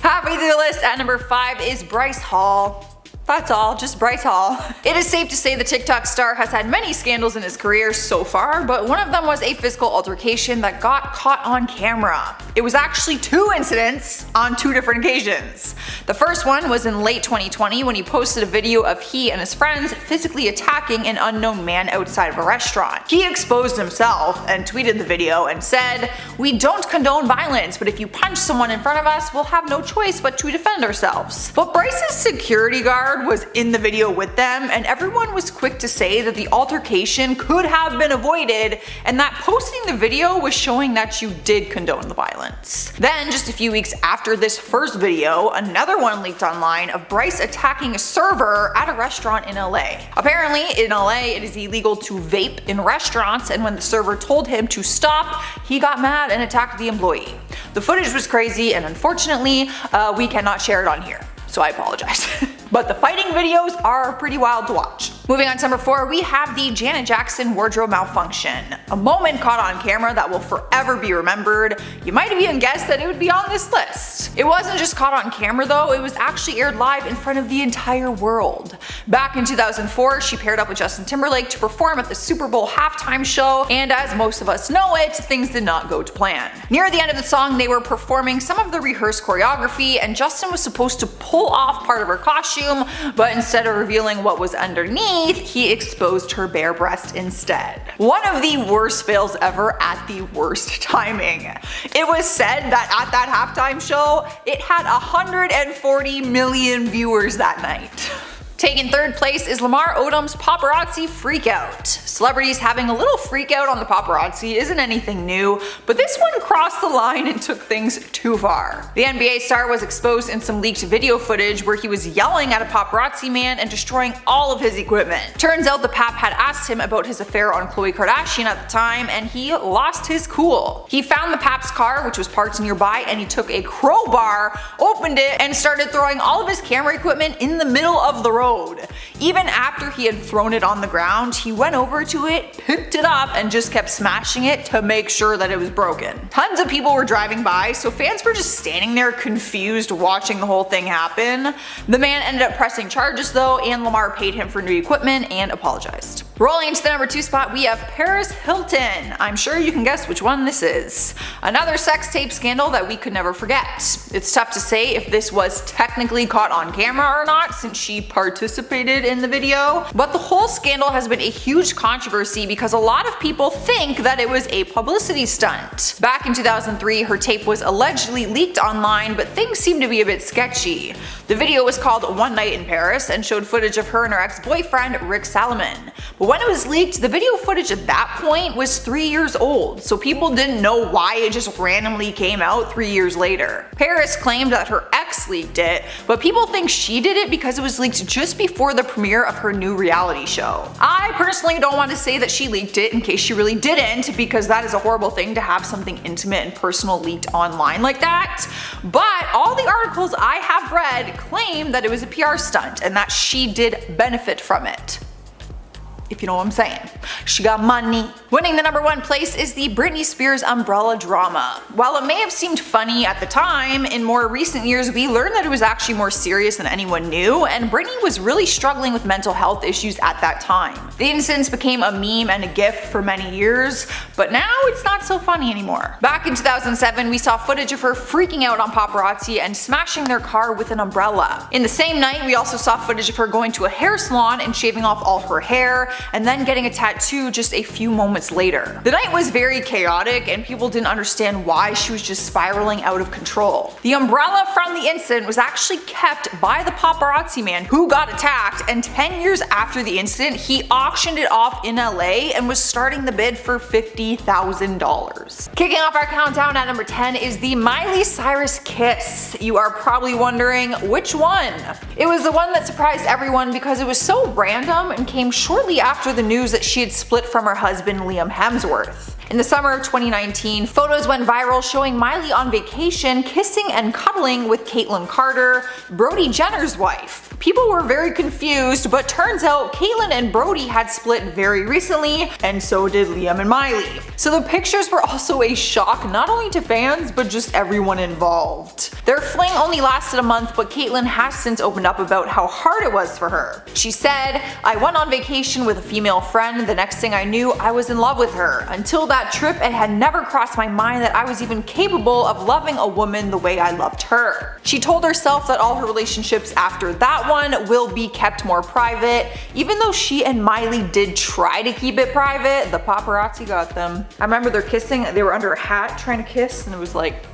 Halfway through the list at number 5 is Bryce Hall. That's all, just Bryce Hall. It is safe to say the TikTok star has had many scandals in his career so far, but one of them was a physical altercation that got caught on camera. It was actually 2 incidents on 2 different occasions. The first one was in late 2020 when he posted a video of he and his friends physically attacking an unknown man outside of a restaurant. He exposed himself and tweeted the video and said, "We don't condone violence, but if you punch someone in front of us, we'll have no choice but to defend ourselves." But Bryce's security guard was in the video with them, and everyone was quick to say that the altercation could have been avoided and that posting the video was showing that you did condone the violence. Then, just a few weeks after this first video, another one leaked online of Bryce attacking a server at a restaurant in LA. Apparently, in LA, it is illegal to vape in restaurants, and when the server told him to stop, he got mad and attacked the employee. The footage was crazy, and unfortunately, we cannot share it on here. So I apologize. But the fighting videos are pretty wild to watch. Moving on to number 4, we have the Janet Jackson wardrobe malfunction. A moment caught on camera that will forever be remembered. You might have even guessed that it would be on this list. It wasn't just caught on camera though, it was actually aired live in front of the entire world. Back in 2004, she paired up with Justin Timberlake to perform at the Super Bowl halftime show, and as most of us know it, things did not go to plan. Near the end of the song, they were performing some of the rehearsed choreography, and Justin was supposed to pull off part of her costume, but instead of revealing what was underneath, he exposed her bare breast instead. One of the worst fails ever at the worst timing. It was said that at that halftime show, it had 140 million viewers that night. Taking third place is Lamar Odom's paparazzi freakout. Celebrities having a little freakout on the paparazzi isn't anything new, but this one crossed the line and took things too far. The NBA star was exposed in some leaked video footage where he was yelling at a paparazzi man and destroying all of his equipment. Turns out the pap had asked him about his affair on Khloe Kardashian at the time, and he lost his cool. He found the pap's car, which was parked nearby, and he took a crowbar, opened it, and started throwing all of his camera equipment in the middle of the road. Even after he had thrown it on the ground, he went over to it, picked it up, and just kept smashing it to make sure that it was broken. Tons of people were driving by, so fans were just standing there confused watching the whole thing happen. The man ended up pressing charges though, and Lamar paid him for new equipment and apologized. Rolling into the number 2 spot, we have Paris Hilton. I'm sure you can guess which one this is. Another sex tape scandal that we could never forget. It's tough to say if this was technically caught on camera or not, since she participated in the video, but the whole scandal has been a huge controversy because a lot of people think that it was a publicity stunt. Back in 2003, her tape was allegedly leaked online, but things seemed to be a bit sketchy. The video was called One Night in Paris and showed footage of her and her ex-boyfriend Rick Salomon. But when it was leaked, the video footage at that point was 3 years old, so people didn't know why it just randomly came out 3 years later. Paris claimed that her ex leaked it, but people think she did it because it was leaked just before the premiere of her new reality show. I personally don't want to say that she leaked it in case she really didn't, because that is a horrible thing to have something intimate and personal leaked online like that, but all the articles I have read claim that it was a PR stunt and that she did benefit from it. If you know what I'm saying. She got money. Winning the number 1 place is the Britney Spears umbrella drama. While it may have seemed funny at the time, in more recent years we learned that it was actually more serious than anyone knew, and Britney was really struggling with mental health issues at that time. The incidents became a meme and a gif for many years, but now it's not so funny anymore. Back in 2007, we saw footage of her freaking out on paparazzi and smashing their car with an umbrella. In the same night, we also saw footage of her going to a hair salon and shaving off all her hair, and then getting a tattoo just a few moments later. The night was very chaotic and people didn't understand why she was just spiraling out of control. The umbrella from the incident was actually kept by the paparazzi man who got attacked, and 10 years after the incident he auctioned it off in LA and was starting the bid for $50,000. Kicking off our countdown at number 10 is the Miley Cyrus kiss. You are probably wondering which one? It was the one that surprised everyone because it was so random and came shortly after the news that she had split from her husband Liam Hemsworth. In the summer of 2019, photos went viral showing Miley on vacation kissing and cuddling with Caitlyn Carter, Brody Jenner's wife. People were very confused, but turns out Caitlyn and Brody had split very recently, and so did Liam and Miley. So the pictures were also a shock not only to fans, but just everyone involved. Their fling only lasted a month, but Caitlyn has since opened up about how hard it was for her. She said, "I went on vacation with a female friend. The next thing I knew, I was in love with her. Until that trip, it had never crossed my mind that I was even capable of loving a woman the way I loved her." She told herself that all her relationships after that one will be kept more private. Even though she and Miley did try to keep it private, the paparazzi got them. I remember they're kissing, they were under a hat trying to kiss, and it was like,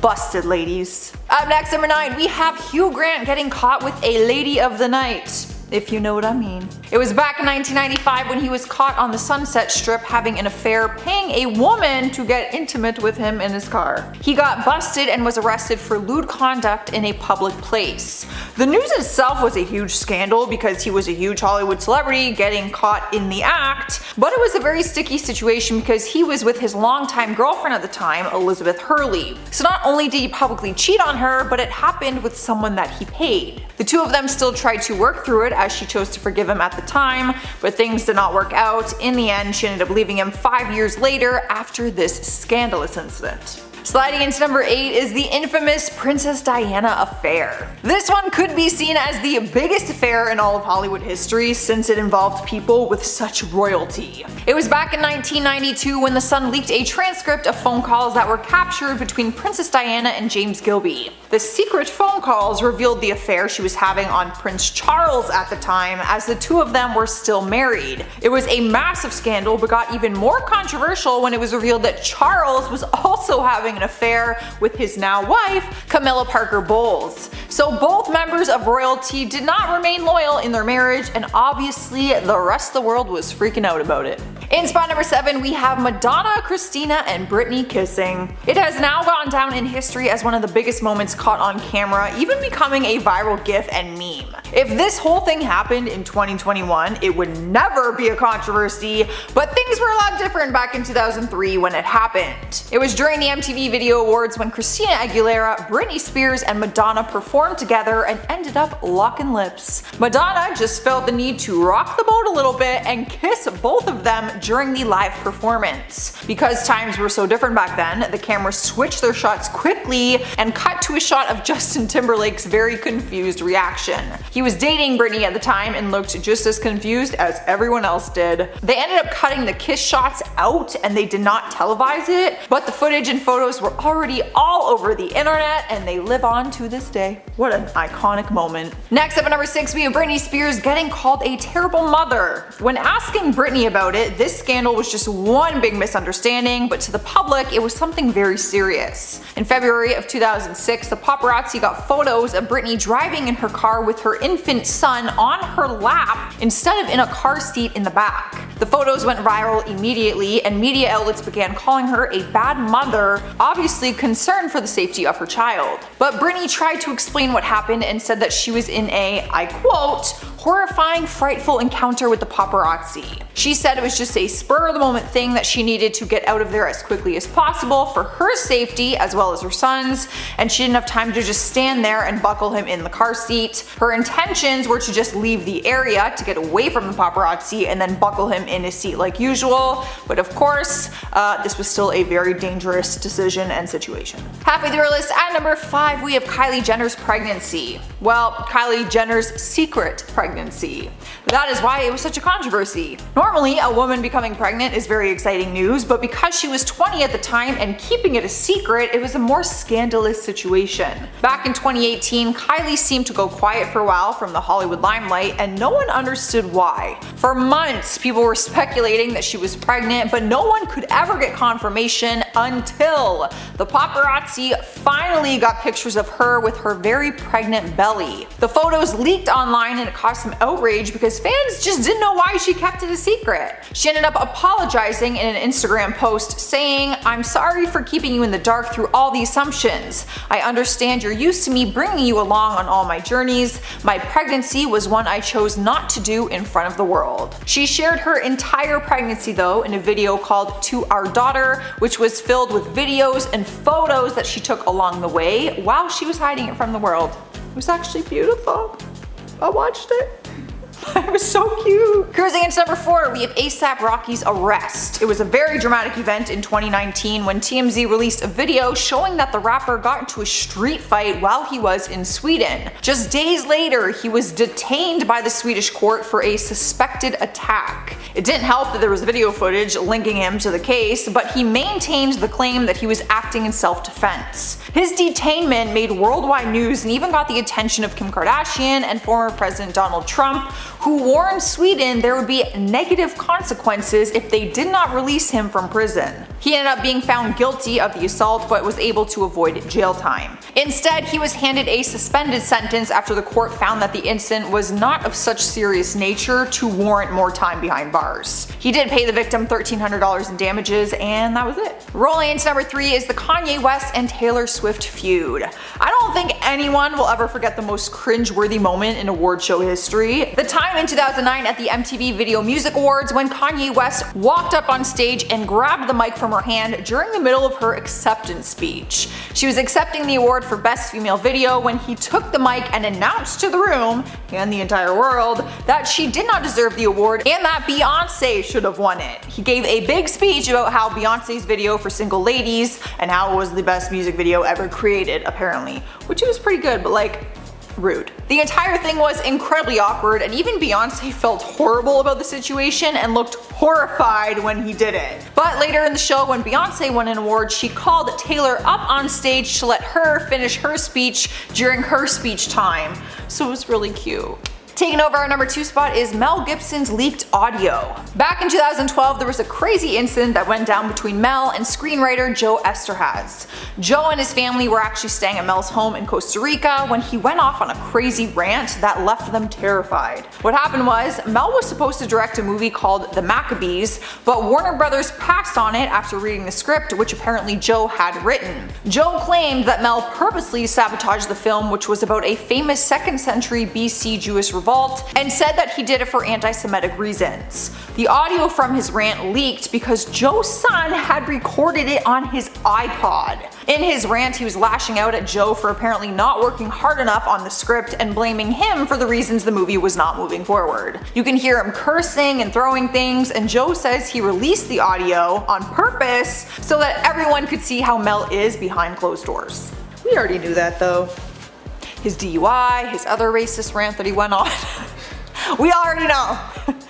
busted, ladies. Up next, number 9, we have Hugh Grant getting caught with a lady of the night, if you know what I mean. It was back in 1995 when he was caught on the Sunset Strip having an affair, paying a woman to get intimate with him in his car. He got busted and was arrested for lewd conduct in a public place. The news itself was a huge scandal because he was a huge Hollywood celebrity getting caught in the act, but it was a very sticky situation because he was with his longtime girlfriend at the time, Elizabeth Hurley. So not only did he publicly cheat on her, but it happened with someone that he paid. The two of them still tried to work through it as she chose to forgive him at the time, but things did not work out. In the end, she ended up leaving him 5 years later after this scandalous incident. Sliding into number 8 is the infamous Princess Diana affair. This one could be seen as the biggest affair in all of Hollywood history since it involved people with such royalty. It was back in 1992 when The Sun leaked a transcript of phone calls that were captured between Princess Diana and James Gilby. The secret phone calls revealed the affair she was having on Prince Charles at the time, as the two of them were still married. It was a massive scandal, but got even more controversial when it was revealed that Charles was also having having an affair with his now wife, Camilla Parker Bowles. So both members of royalty did not remain loyal in their marriage, and obviously the rest of the world was freaking out about it. In spot number 7, we have Madonna, Christina, and Britney kissing. It has now gone down in history as one of the biggest moments caught on camera, even becoming a viral gif and meme. If this whole thing happened in 2021, it would never be a controversy, but things were a lot different back in 2003 when it happened. It was during the MTV Video Awards when Christina Aguilera, Britney Spears, and Madonna performed together and ended up locking lips. Madonna just felt the need to rock the boat a little bit and kiss both of them during the live performance. Because times were so different back then, the camera switched their shots quickly and cut to a shot of Justin Timberlake's very confused reaction. He was dating Britney at the time and looked just as confused as everyone else did. They ended up cutting the kiss shots out and they did not televise it, but the footage and photos were already all over the internet and they live on to this day. What an iconic moment. Next up at number 6, we have Britney Spears getting called a terrible mother. When asking Britney about it, this scandal was just one big misunderstanding, but to the public it was something very serious. In February of 2006, the paparazzi got photos of Britney driving in her car with her infant son on her lap instead of in a car seat in the back. The photos went viral immediately and media outlets began calling her a bad mother, obviously concerned for the safety of her child. But Britney tried to explain what happened and said that she was in a, I quote, horrifying, frightful encounter with the paparazzi. She said it was just a spur of the moment thing that she needed to get out of there as quickly as possible for her safety as well as her son's, and she didn't have time to just stand there and buckle him in the car seat. Her intentions were to just leave the area to get away from the paparazzi and then buckle him in his seat like usual, but of course, this was still a very dangerous decision and situation. Halfway through our list, at number 5, we have Kylie Jenner's pregnancy. Well, Kylie Jenner's secret pregnancy. That is why it was such a controversy. Normally, a woman becoming pregnant is very exciting news, but because she was 20 at the time and keeping it a secret, it was a more scandalous situation. Back in 2018, Kylie seemed to go quiet for a while from the Hollywood limelight, and no one understood why. For months, people were speculating that she was pregnant, but no one could ever get confirmation until the paparazzi finally got pictures of her with her very pregnant belly. The photos leaked online and it caused some outrage because fans just didn't know why she kept it a secret. She ended up apologizing in an Instagram post saying, "I'm sorry for keeping you in the dark through all the assumptions. I understand you're used to me bringing you along on all my journeys. My pregnancy was one I chose not to do in front of the world." She shared her entire pregnancy though in a video called "To Our Daughter," which was filled with videos and photos that she took along the way while she was hiding it from the world. It was actually beautiful. I watched it. It was so cute. Cruising into number 4, we have A$AP Rocky's arrest. It was a very dramatic event in 2019 when TMZ released a video showing that the rapper got into a street fight while he was in Sweden. Just days later, he was detained by the Swedish court for a suspected attack. It didn't help that there was video footage linking him to the case, but he maintained the claim that he was acting in self-defense. His detainment made worldwide news and even got the attention of Kim Kardashian and former President Donald Trump, who warned Sweden there would be negative consequences if they did not release him from prison. He ended up being found guilty of the assault but was able to avoid jail time. Instead, he was handed a suspended sentence after the court found that the incident was not of such serious nature to warrant more time behind bars. He did pay the victim $1,300 in damages, and that was it. Rolling into number 3 is the Kanye West and Taylor Swift feud. I don't think anyone will ever forget the most cringe-worthy moment in award show history. The time in 2009 at the MTV Video Music Awards when Kanye West walked up on stage and grabbed the mic from her hand during the middle of her acceptance speech. She was accepting the award for Best Female Video when he took the mic and announced to the room and the entire world that she did not deserve the award and that Beyonce should have won it. He gave a big speech about how Beyonce's video for Single Ladies and how it was the best music video ever created, apparently, which was pretty good, but like, rude. The entire thing was incredibly awkward, and even Beyonce felt horrible about the situation and looked horrified when he did it. But later in the show, when Beyonce won an award, she called Taylor up on stage to let her finish her speech during her speech time. So it was really cute. Taking over our number 2 spot is Mel Gibson's leaked audio. Back in 2012, there was a crazy incident that went down between Mel and screenwriter Joe Esterhaz. Joe and his family were actually staying at Mel's home in Costa Rica when he went off on a crazy rant that left them terrified. What happened was, Mel was supposed to direct a movie called The Maccabees, but Warner Brothers passed on it after reading the script, which apparently Joe had written. Joe claimed that Mel purposely sabotaged the film, which was about a famous 2nd century BC Jewish revolt, and said that he did it for anti-Semitic reasons. The audio from his rant leaked because Joe's son had recorded it on his iPod. In his rant, he was lashing out at Joe for apparently not working hard enough on the script and blaming him for the reasons the movie was not moving forward. You can hear him cursing and throwing things, and Joe says he released the audio on purpose so that everyone could see how Mel is behind closed doors. We already knew that though. His DUI, his other racist rant that he went on. We already know.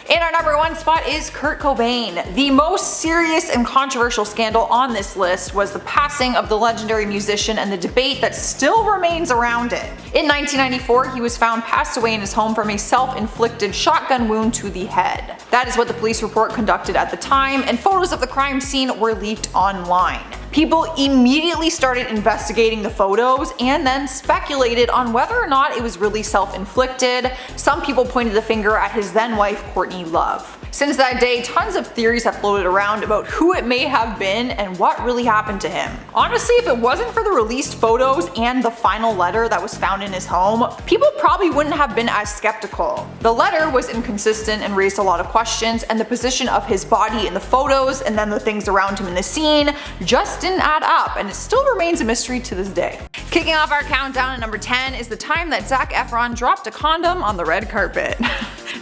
In our number 1 spot is Kurt Cobain. The most serious and controversial scandal on this list was the passing of the legendary musician and the debate that still remains around it. In 1994, he was found passed away in his home from a self-inflicted shotgun wound to the head. That is what the police report conducted at the time, and photos of the crime scene were leaked online. People immediately started investigating the photos and then speculated on whether or not it was really self-inflicted. Some people pointed the finger at his then wife Courtney Love. Since that day, tons of theories have floated around about who it may have been and what really happened to him. Honestly, if it wasn't for the released photos and the final letter that was found in his home, people probably wouldn't have been as skeptical. The letter was inconsistent and raised a lot of questions, and the position of his body in the photos and then the things around him in the scene just didn't add up, and it still remains a mystery to this day. Kicking off our countdown at number 10 is the time that Zac Efron dropped a condom on the red carpet.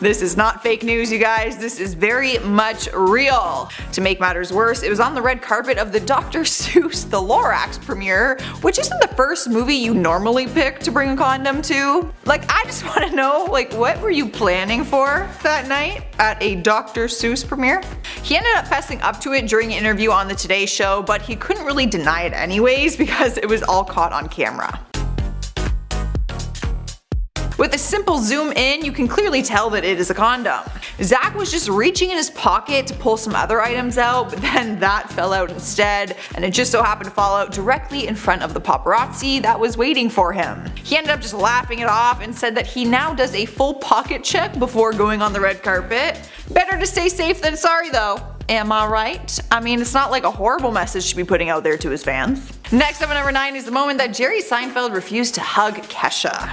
This is not fake news, you guys. This is very much real. To make matters worse, it was on the red carpet of the Dr. Seuss The Lorax premiere, which isn't the first movie you normally pick to bring a condom to. Like, I just want to know, like, what were you planning for that night at a Dr. Seuss premiere? He ended up fessing up to it during an interview on the Today Show, but he couldn't really deny it anyways because it was all caught on camera. With a simple zoom in, you can clearly tell that it is a condom. Zac was just reaching in his pocket to pull some other items out, but then that fell out instead, and it just so happened to fall out directly in front of the paparazzi that was waiting for him. He ended up just laughing it off and said that he now does a full pocket check before going on the red carpet. Better to stay safe than sorry though. Am I right? I mean, it's not like a horrible message to be putting out there to his fans. Next up at number 9 is the moment that Jerry Seinfeld refused to hug Kesha.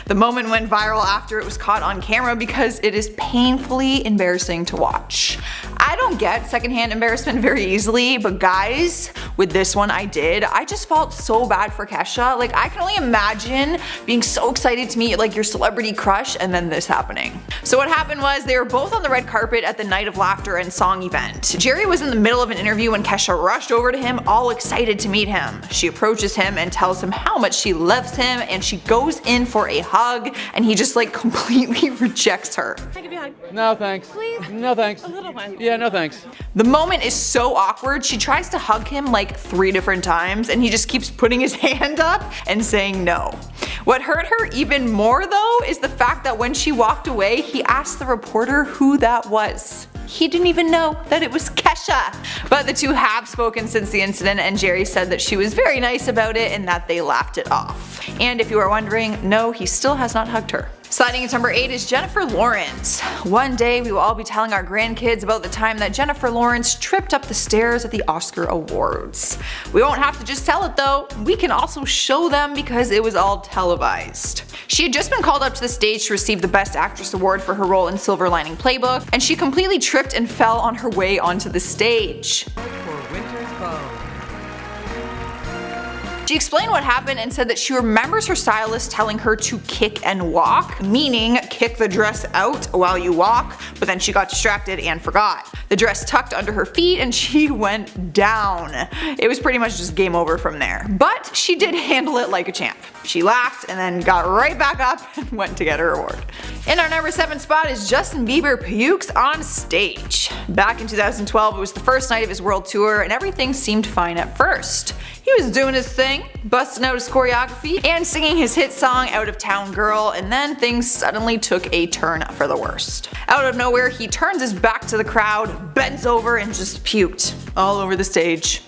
The moment went viral after it was caught on camera because it is painfully embarrassing to watch. I don't get secondhand embarrassment very easily, but guys, with this one I did. I just felt so bad for Kesha. Like, I can only imagine being so excited to meet like your celebrity crush and then this happening. So what happened was they were both on the red carpet at the Night of Laughter and Song event. Jerry was in the middle of an interview when Kesha rushed over to him all excited to meet him. She approaches him and tells him how much she loves him, and she goes in for a hug, and he just like completely rejects her. Can I give you a hug? No thanks. Please? No thanks. A little one. Yeah, no thanks. The moment is so awkward. She tries to hug him like 3 different times, and he just keeps putting his hand up and saying no. What hurt her even more though is the fact that when she walked away, he asked the reporter who that was. He didn't even know that it was Kesha. But the two have spoken since the incident, and Jerry said that she was very nice about it and that they laughed it off. And if you are wondering, no, he still has not hugged her. Sliding at number 8 is Jennifer Lawrence. One day we will all be telling our grandkids about the time that Jennifer Lawrence tripped up the stairs at the Oscar Awards. We won't have to just tell it though, we can also show them because it was all televised. She had just been called up to the stage to receive the Best Actress award for her role in Silver Lining Playbook, and she completely tripped and fell on her way onto the stage. She explained what happened and said that she remembers her stylist telling her to kick and walk, meaning kick the dress out while you walk, but then she got distracted and forgot. The dress tucked under her feet and she went down. It was pretty much just game over from there. But she did handle it like a champ. She laughed and then got right back up and went to get her award. In our number 7 spot is Justin Bieber pukes on stage. Back in 2012, it was the first night of his world tour and everything seemed fine at first. He was doing his thing, busting out his choreography, and singing his hit song Out of Town Girl, and then things suddenly took a turn for the worst. Out of nowhere, he turns his back to the crowd, bends over, and just puked all over the stage.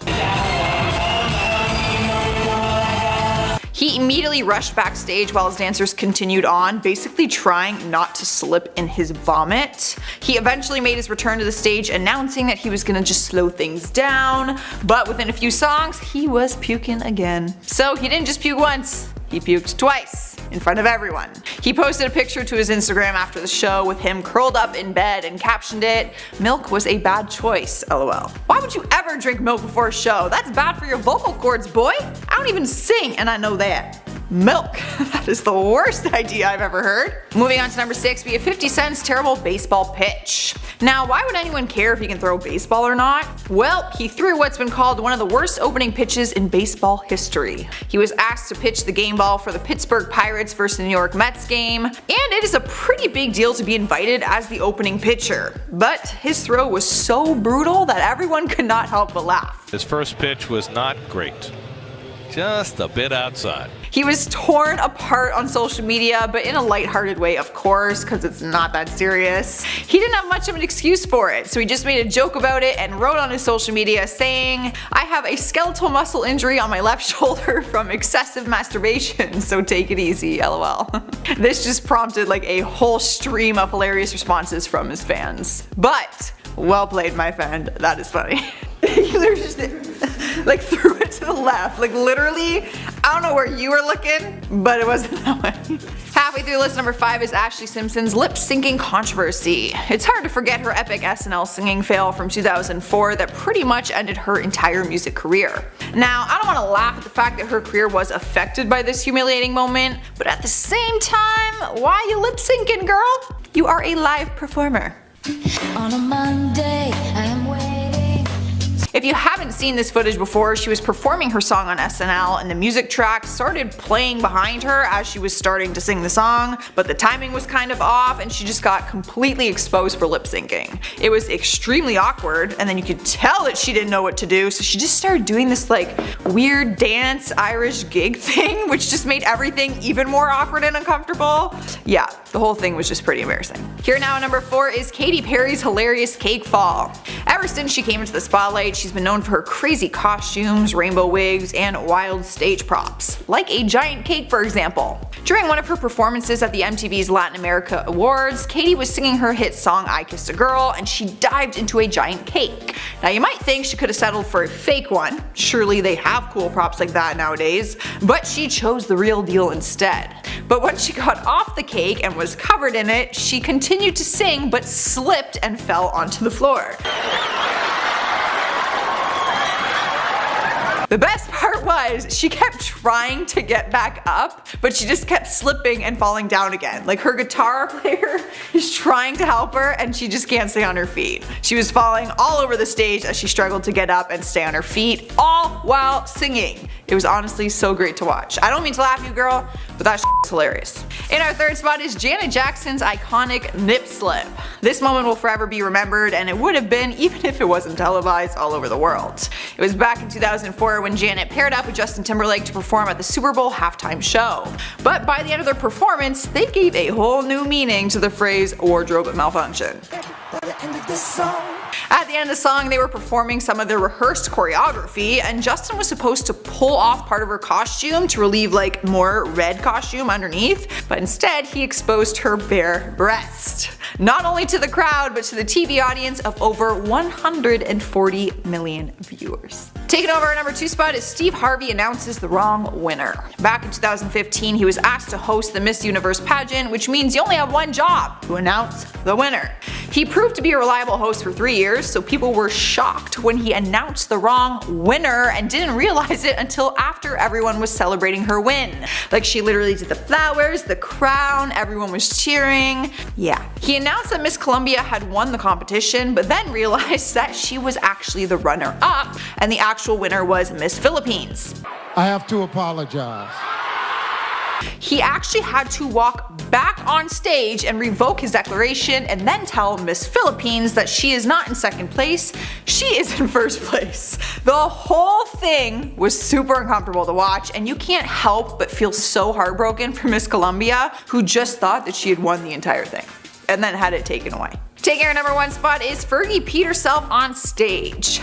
He immediately rushed backstage while his dancers continued on, basically trying not to slip in his vomit. He eventually made his return to the stage, announcing that he was gonna just slow things down, but within a few songs, he was puking again. So he didn't just puke once, he puked twice, in front of everyone. He posted a picture to his Instagram after the show with him curled up in bed and captioned it, "Milk was a bad choice, lol." Why would you ever drink milk before a show? That's bad for your vocal cords, boy. I don't even sing and I know that. Milk. That is the worst idea I've ever heard. Moving on to number 6, we have 50 Cent's terrible baseball pitch. Now, why would anyone care if he can throw a baseball or not? Well, he threw what's been called one of the worst opening pitches in baseball history. He was asked to pitch the game ball for the Pittsburgh Pirates versus the New York Mets game, and it is a pretty big deal to be invited as the opening pitcher. But his throw was so brutal that everyone could not help but laugh. His first pitch was not great. Just a bit outside. He was torn apart on social media, but in a lighthearted way, of course, because it's not that serious. He didn't have much of an excuse for it, so he just made a joke about it and wrote on his social media saying, "I have a skeletal muscle injury on my left shoulder from excessive masturbation, so take it easy, lol." This just prompted like a whole stream of hilarious responses from his fans. But, well played, my friend, that is funny. He literally just like threw it to the left, like literally, I don't know where you were looking, but it wasn't that way. Halfway through list number 5 is Ashley Simpson's lip syncing controversy. It's hard to forget her epic SNL singing fail from 2004 that pretty much ended her entire music career. Now, I don't want to laugh at the fact that her career was affected by this humiliating moment, but at the same time, why are you lip syncing, girl? You are a live performer. On a Monday, I'm waiting. If you haven't seen this footage before, she was performing her song on SNL and the music track started playing behind her as she was starting to sing the song, but the timing was kind of off and she just got completely exposed for lip syncing. It was extremely awkward, and then you could tell that she didn't know what to do, so she just started doing this like weird dance Irish gig thing, which just made everything even more awkward and uncomfortable. Yeah, the whole thing was just pretty embarrassing. Here now at number 4 is Katy Perry's hilarious cake fall. Ever since she came into the spotlight, she's been known for her crazy costumes, rainbow wigs, and wild stage props, like a giant cake for example. During one of her performances at the MTV's Latin America Awards, Katy was singing her hit song I Kissed a Girl, and she dived into a giant cake. Now you might think she could have settled for a fake one, surely they have cool props like that nowadays, but she chose the real deal instead. But when she got off the cake and was covered in it, she continued to sing but slipped and fell onto the floor. The best part was, she kept trying to get back up, but she just kept slipping and falling down again. Like her guitar player is trying to help her and she just can't stay on her feet. She was falling all over the stage as she struggled to get up and stay on her feet, all while singing. It was honestly so great to watch. I don't mean to laugh at you, girl, but that is hilarious. In our third spot is Janet Jackson's iconic nip slip. This moment will forever be remembered, and it would have been even if it wasn't televised all over the world. It was back in 2004 when Janet paired up with Justin Timberlake to perform at the Super Bowl halftime show. But by the end of their performance, they gave a whole new meaning to the phrase wardrobe malfunction. At the end of the song, they were performing some of their rehearsed choreography, and Justin was supposed to pull off part of her costume to relieve like more red costume underneath, but instead he exposed her bare breast. Not only to the crowd, but to the TV audience of over 140 million viewers. Taking over our number 2 spot is Steve Harvey announces the wrong winner. Back in 2015, he was asked to host the Miss Universe pageant, which means you only have one job, to announce the winner. He proved to be a reliable host for 3 years, so people were shocked when he announced the wrong winner and didn't realize it until after everyone was celebrating her win. Like she literally did the flowers, the crown, everyone was cheering. Yeah. He announced that Miss Columbia had won the competition, but then realized that she was actually the runner-up, and the actual winner was Miss Philippines. I have to apologize. He actually had to walk back on stage and revoke his declaration and then tell Miss Philippines that she is not in second place, she is in first place. The whole thing was super uncomfortable to watch, and you can't help but feel so heartbroken for Miss Columbia, who just thought that she had won the entire thing and then had it taken away. Taking our #1 spot is Fergie peed herself on stage.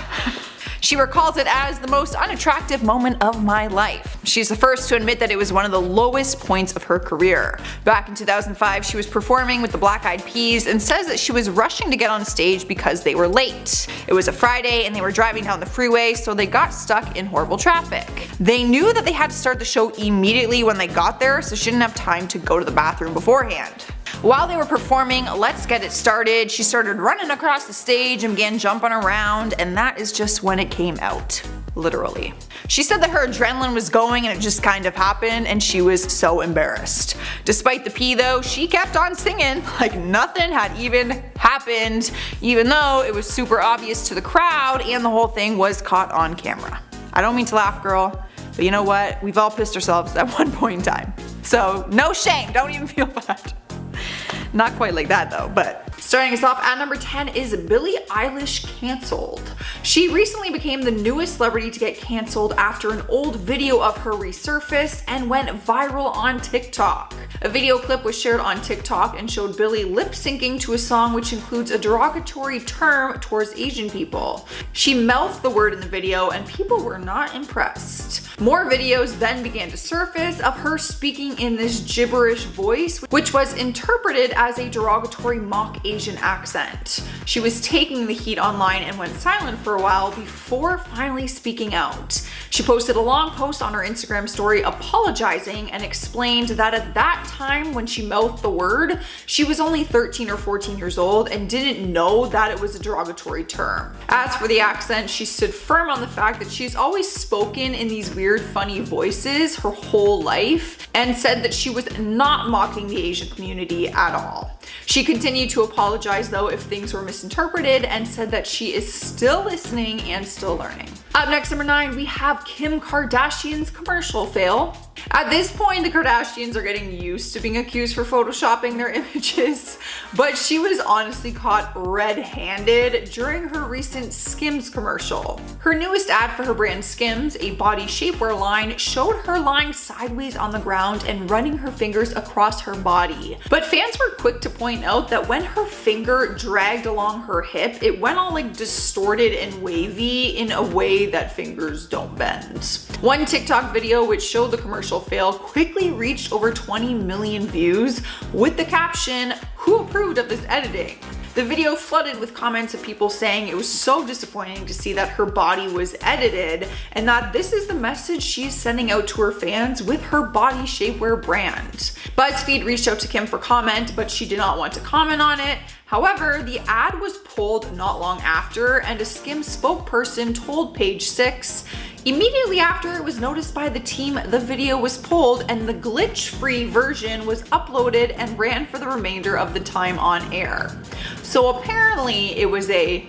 She recalls it as the most unattractive moment of my life. She's the first to admit that it was one of the lowest points of her career. Back in 2005, she was performing with the Black Eyed Peas and says that she was rushing to get on stage because they were late. It was a Friday and they were driving down the freeway, so they got stuck in horrible traffic. They knew that they had to start the show immediately when they got there, so she didn't have time to go to the bathroom beforehand. While they were performing Let's Get It Started, she started running across the stage and began jumping around, and that is just when it came out. Literally. She said that her adrenaline was going and it just kind of happened, and she was so embarrassed. Despite the pee though, she kept on singing like nothing had even happened, even though it was super obvious to the crowd and the whole thing was caught on camera. I don't mean to laugh, girl, but you know what? We've all pissed ourselves at one point in time. So no shame, don't even feel bad. Not quite like that though, but. Starting us off at #10 is Billie Eilish canceled. She recently became the newest celebrity to get canceled after an old video of her resurfaced and went viral on TikTok. A video clip was shared on TikTok and showed Billie lip syncing to a song which includes a derogatory term towards Asian people. She mouthed the word in the video and people were not impressed. More videos then began to surface of her speaking in this gibberish voice, which was interpreted as a derogatory mock Asian accent. She was taking the heat online and went silent for a while before finally speaking out. She posted a long post on her Instagram story apologizing and explained that at that time when she mouthed the word, she was only 13 or 14 years old and didn't know that it was a derogatory term. As for the accent, she stood firm on the fact that she's always spoken in these weird, funny voices her whole life and said that she was not mocking the Asian community at all. She continued to apologize though if things were misinterpreted and said that she is still listening and still learning. Up next, #9, we have Kim Kardashian's commercial fail. At this point, the Kardashians are getting used to being accused for photoshopping their images, but she was honestly caught red-handed during her recent Skims commercial. Her newest ad for her brand Skims, a body shapewear line, showed her lying sideways on the ground and running her fingers across her body. But fans were quick to point out that when her finger dragged along her hip, it went all like distorted and wavy in a way that fingers don't bend. One TikTok video which showed the commercial fail quickly reached over 20 million views with the caption, "Who approved of this editing?" The video flooded with comments of people saying it was so disappointing to see that her body was edited and that this is the message she's sending out to her fans with her body shapewear brand. BuzzFeed reached out to Kim for comment, but she did not want to comment on it. However, the ad was pulled not long after, and a Skims spokesperson told Page Six, immediately after it was noticed by the team, the video was pulled and the glitch-free version was uploaded and ran for the remainder of the time on air. So apparently it was a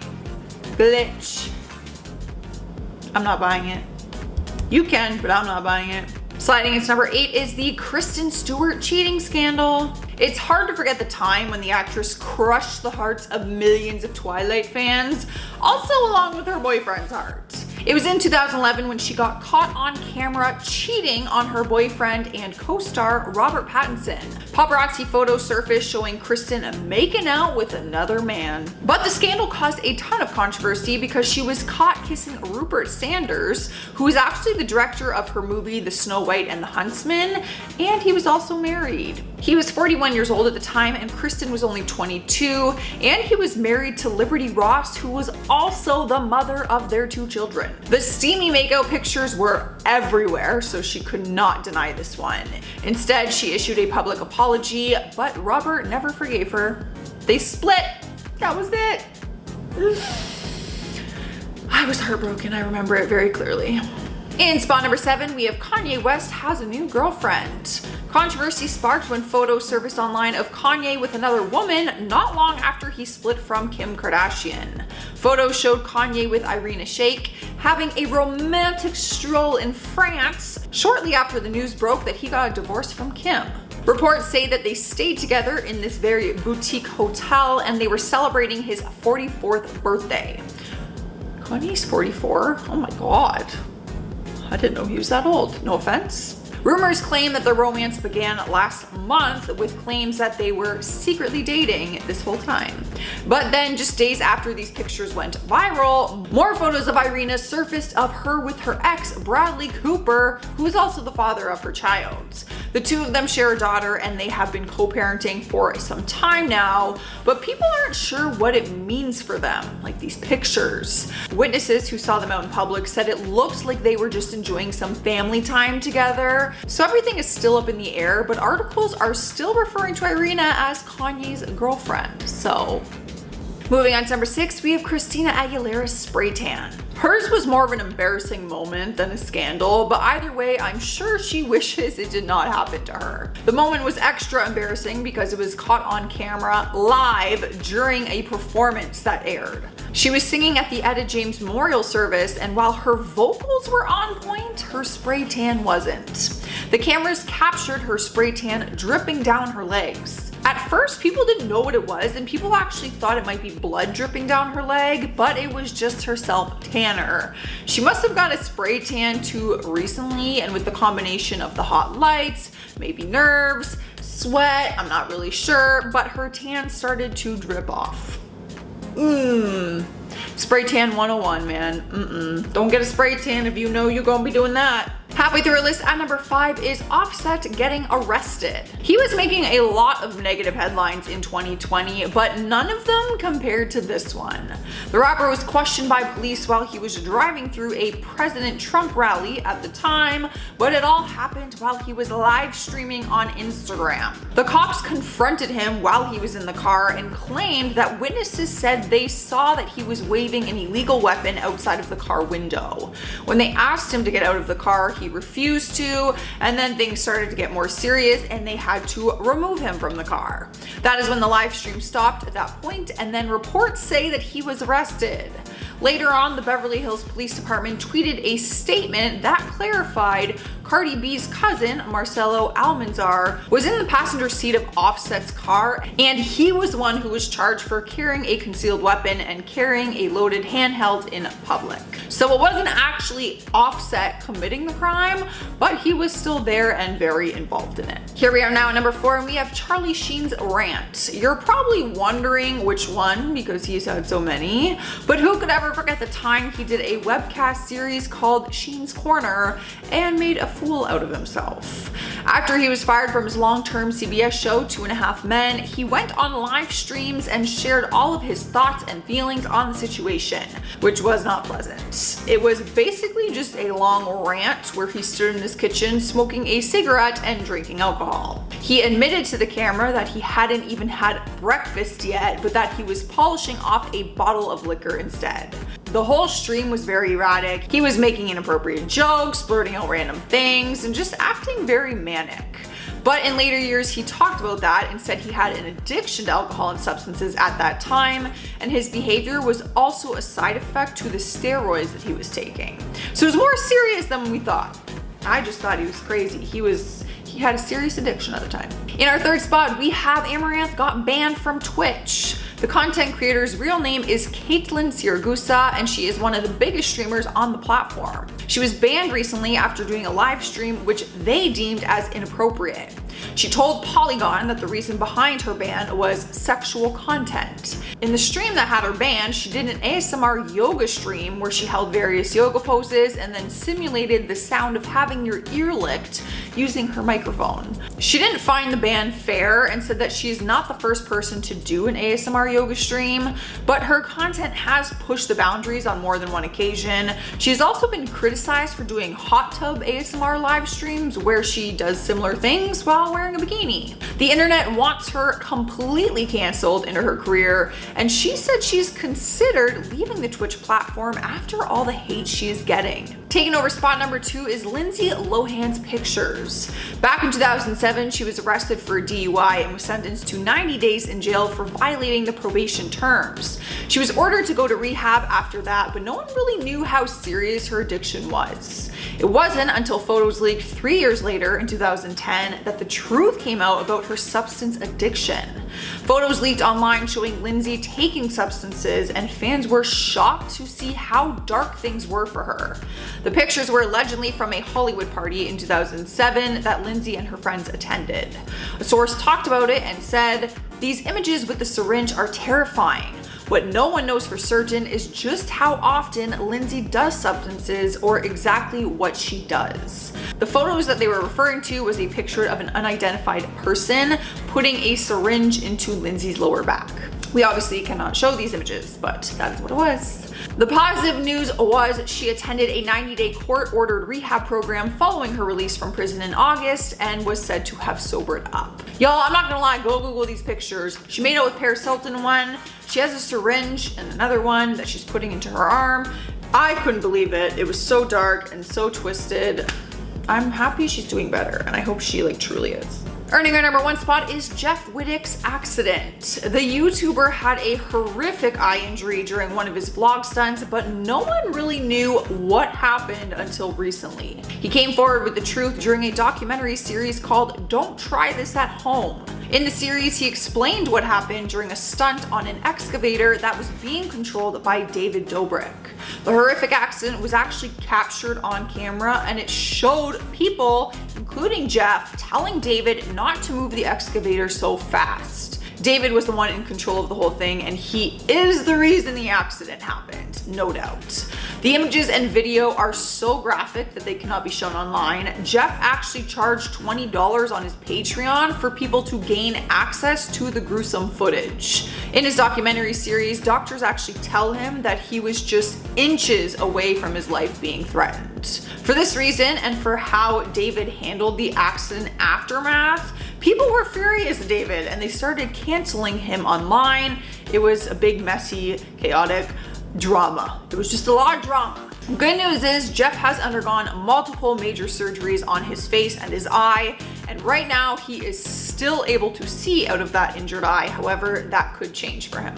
glitch. I'm not buying it. You can, but I'm not buying it. Sliding into #8 is the Kristen Stewart cheating scandal. It's hard to forget the time when the actress crushed the hearts of millions of Twilight fans, also along with her boyfriend's heart. It was in 2011 when she got caught on camera cheating on her boyfriend and co-star Robert Pattinson. Paparazzi photos surfaced showing Kristen making out with another man. But the scandal caused a ton of controversy because she was caught kissing Rupert Sanders, who is actually the director of her movie The Snow White and the Huntsman, and he was also married. He was 41 years old at the time and Kristen was only 22, and he was married to Liberty Ross, who was also the mother of their 2 children. The steamy makeout pictures were everywhere, so she could not deny this one. Instead, she issued a public apology, but Robert never forgave her. They split. That was it. I was heartbroken. I remember it very clearly. In spot number 7, we have Kanye West has a new girlfriend. Controversy sparked when photos surfaced online of Kanye with another woman not long after he split from Kim Kardashian. Photos showed Kanye with Irina Shayk having a romantic stroll in France shortly after the news broke that he got a divorce from Kim. Reports say that they stayed together in this very boutique hotel and they were celebrating his 44th birthday. Kanye's 44? Oh my god. I didn't know he was that old. No offense. Rumors claim that the romance began last month with claims that they were secretly dating this whole time. But then just days after these pictures went viral, more photos of Irina surfaced of her with her ex, Bradley Cooper, who is also the father of her child. The two of them share a daughter and they have been co-parenting for some time now, but people aren't sure what it means for them, like these pictures. Witnesses who saw them out in public said it looked like they were just enjoying some family time together. So everything is still up in the air, but articles are still referring to Irina as Kanye's girlfriend. So moving on to number 6, we have Christina Aguilera's spray tan. Hers was more of an embarrassing moment than a scandal, but either way, I'm sure she wishes it did not happen to her. The moment was extra embarrassing because it was caught on camera live during a performance that aired. She was singing at the Etta James Memorial Service, and while her vocals were on point, her spray tan wasn't. The cameras captured her spray tan dripping down her legs. At first, people didn't know what it was, and people actually thought it might be blood dripping down her leg, but it was just her self-tanner. She must have got a spray tan too recently, and with the combination of the hot lights, maybe nerves, sweat, I'm not really sure, but her tan started to drip off. Spray tan 101, man. Don't get a spray tan if you know you're gonna be doing that. Halfway through our list at number 5 is Offset getting arrested. He was making a lot of negative headlines in 2020, but none of them compared to this one. The rapper was questioned by police while he was driving through a President Trump rally at the time, but it all happened while he was live streaming on Instagram. The cops confronted him while he was in the car and claimed that witnesses said they saw that he was waving an illegal weapon outside of the car window. When they asked him to get out of the car, he refused to, and then things started to get more serious and they had to remove him from the car. That is when the live stream stopped at that point, and then reports say that he was arrested. Later on, the Beverly Hills Police Department tweeted a statement that clarified Cardi B's cousin, Marcelo Almanzar, was in the passenger seat of Offset's car, and he was the one who was charged for carrying a concealed weapon and carrying a loaded handheld in public. So it wasn't actually Offset committing the crime, but he was still there and very involved in it. Here we are now at number 4, and we have Charlie Sheen's rant. You're probably wondering which one, because he's had so many, but who could ever forget the time he did a webcast series called Sheen's Corner and made a fool out of himself. After he was fired from his long-term CBS show 2.5 Men, he went on live streams and shared all of his thoughts and feelings on the situation, which was not pleasant. It was basically just a long rant where he stood in his kitchen smoking a cigarette and drinking alcohol. He admitted to the camera that he hadn't even had breakfast yet, but that he was polishing off a bottle of liquor instead. The whole stream was very erratic. He was making inappropriate jokes, blurting out random things, and just acting very manic. But in later years, he talked about that and said he had an addiction to alcohol and substances at that time, and his behavior was also a side effect to the steroids that he was taking. So it was more serious than we thought. I just thought he was crazy. He had a serious addiction at the time. In our 3rd spot, we have Amaranth got banned from Twitch. The content creator's real name is Caitlin Siragusa, and she is one of the biggest streamers on the platform. She was banned recently after doing a live stream which they deemed as inappropriate. She told Polygon that the reason behind her ban was sexual content. In the stream that had her banned, she did an ASMR yoga stream where she held various yoga poses and then simulated the sound of having your ear licked using her microphone. She didn't find the ban fair and said that she is not the first person to do an ASMR yoga stream, but her content has pushed the boundaries on more than one occasion. She has also been criticized for doing hot tub ASMR live streams where she does similar things while wearing a bikini. The internet wants her completely canceled into her career, and she said she's considered leaving the Twitch platform after all the hate she is getting. Taking over spot number 2 is Lindsay Lohan's pictures. Back in 2007, she was arrested for a DUI and was sentenced to 90 days in jail for violating the probation terms. She was ordered to go to rehab after that, but no one really knew how serious her addiction was. It wasn't until photos leaked 3 years later in 2010 that the truth came out about her substance addiction. Photos leaked online showing Lindsay taking substances, and fans were shocked to see how dark things were for her. The pictures were allegedly from a Hollywood party in 2007 that Lindsay and her friends attended. A source talked about it and said, "These images with the syringe are terrifying. What no one knows for certain is just how often Lindsay does substances or exactly what she does." The photos that they were referring to was a picture of an unidentified person putting a syringe into Lindsay's lower back. We obviously cannot show these images, but that's what it was. The positive news was she attended a 90-day court-ordered rehab program following her release from prison in August and was said to have sobered up. Y'all, I'm not gonna lie, go Google these pictures. She made out with Paris Hilton in one. She has a syringe and another one that she's putting into her arm. I couldn't believe it. It was so dark and so twisted. I'm happy she's doing better, and I hope she truly is. Earning our number 1 spot is Jeff Wittick's accident. The YouTuber had a horrific eye injury during one of his vlog stunts, but no one really knew what happened until recently. He came forward with the truth during a documentary series called Don't Try This at Home. In the series, he explained what happened during a stunt on an excavator that was being controlled by David Dobrik. The horrific accident was actually captured on camera, and it showed people, including Jeff, telling David not to move the excavator so fast. David was the one in control of the whole thing, and he is the reason the accident happened, no doubt. The images and video are so graphic that they cannot be shown online. Jeff actually charged $20 on his Patreon for people to gain access to the gruesome footage. In his documentary series, doctors actually tell him that he was just inches away from his life being threatened. For this reason, and for how David handled the accident aftermath, people were furious at David and they started canceling him online. It was a big, messy, chaotic drama. It was just a lot of drama. Good news is Jeff has undergone multiple major surgeries on his face and his eye, and right now he is still able to see out of that injured eye. However, that could change for him.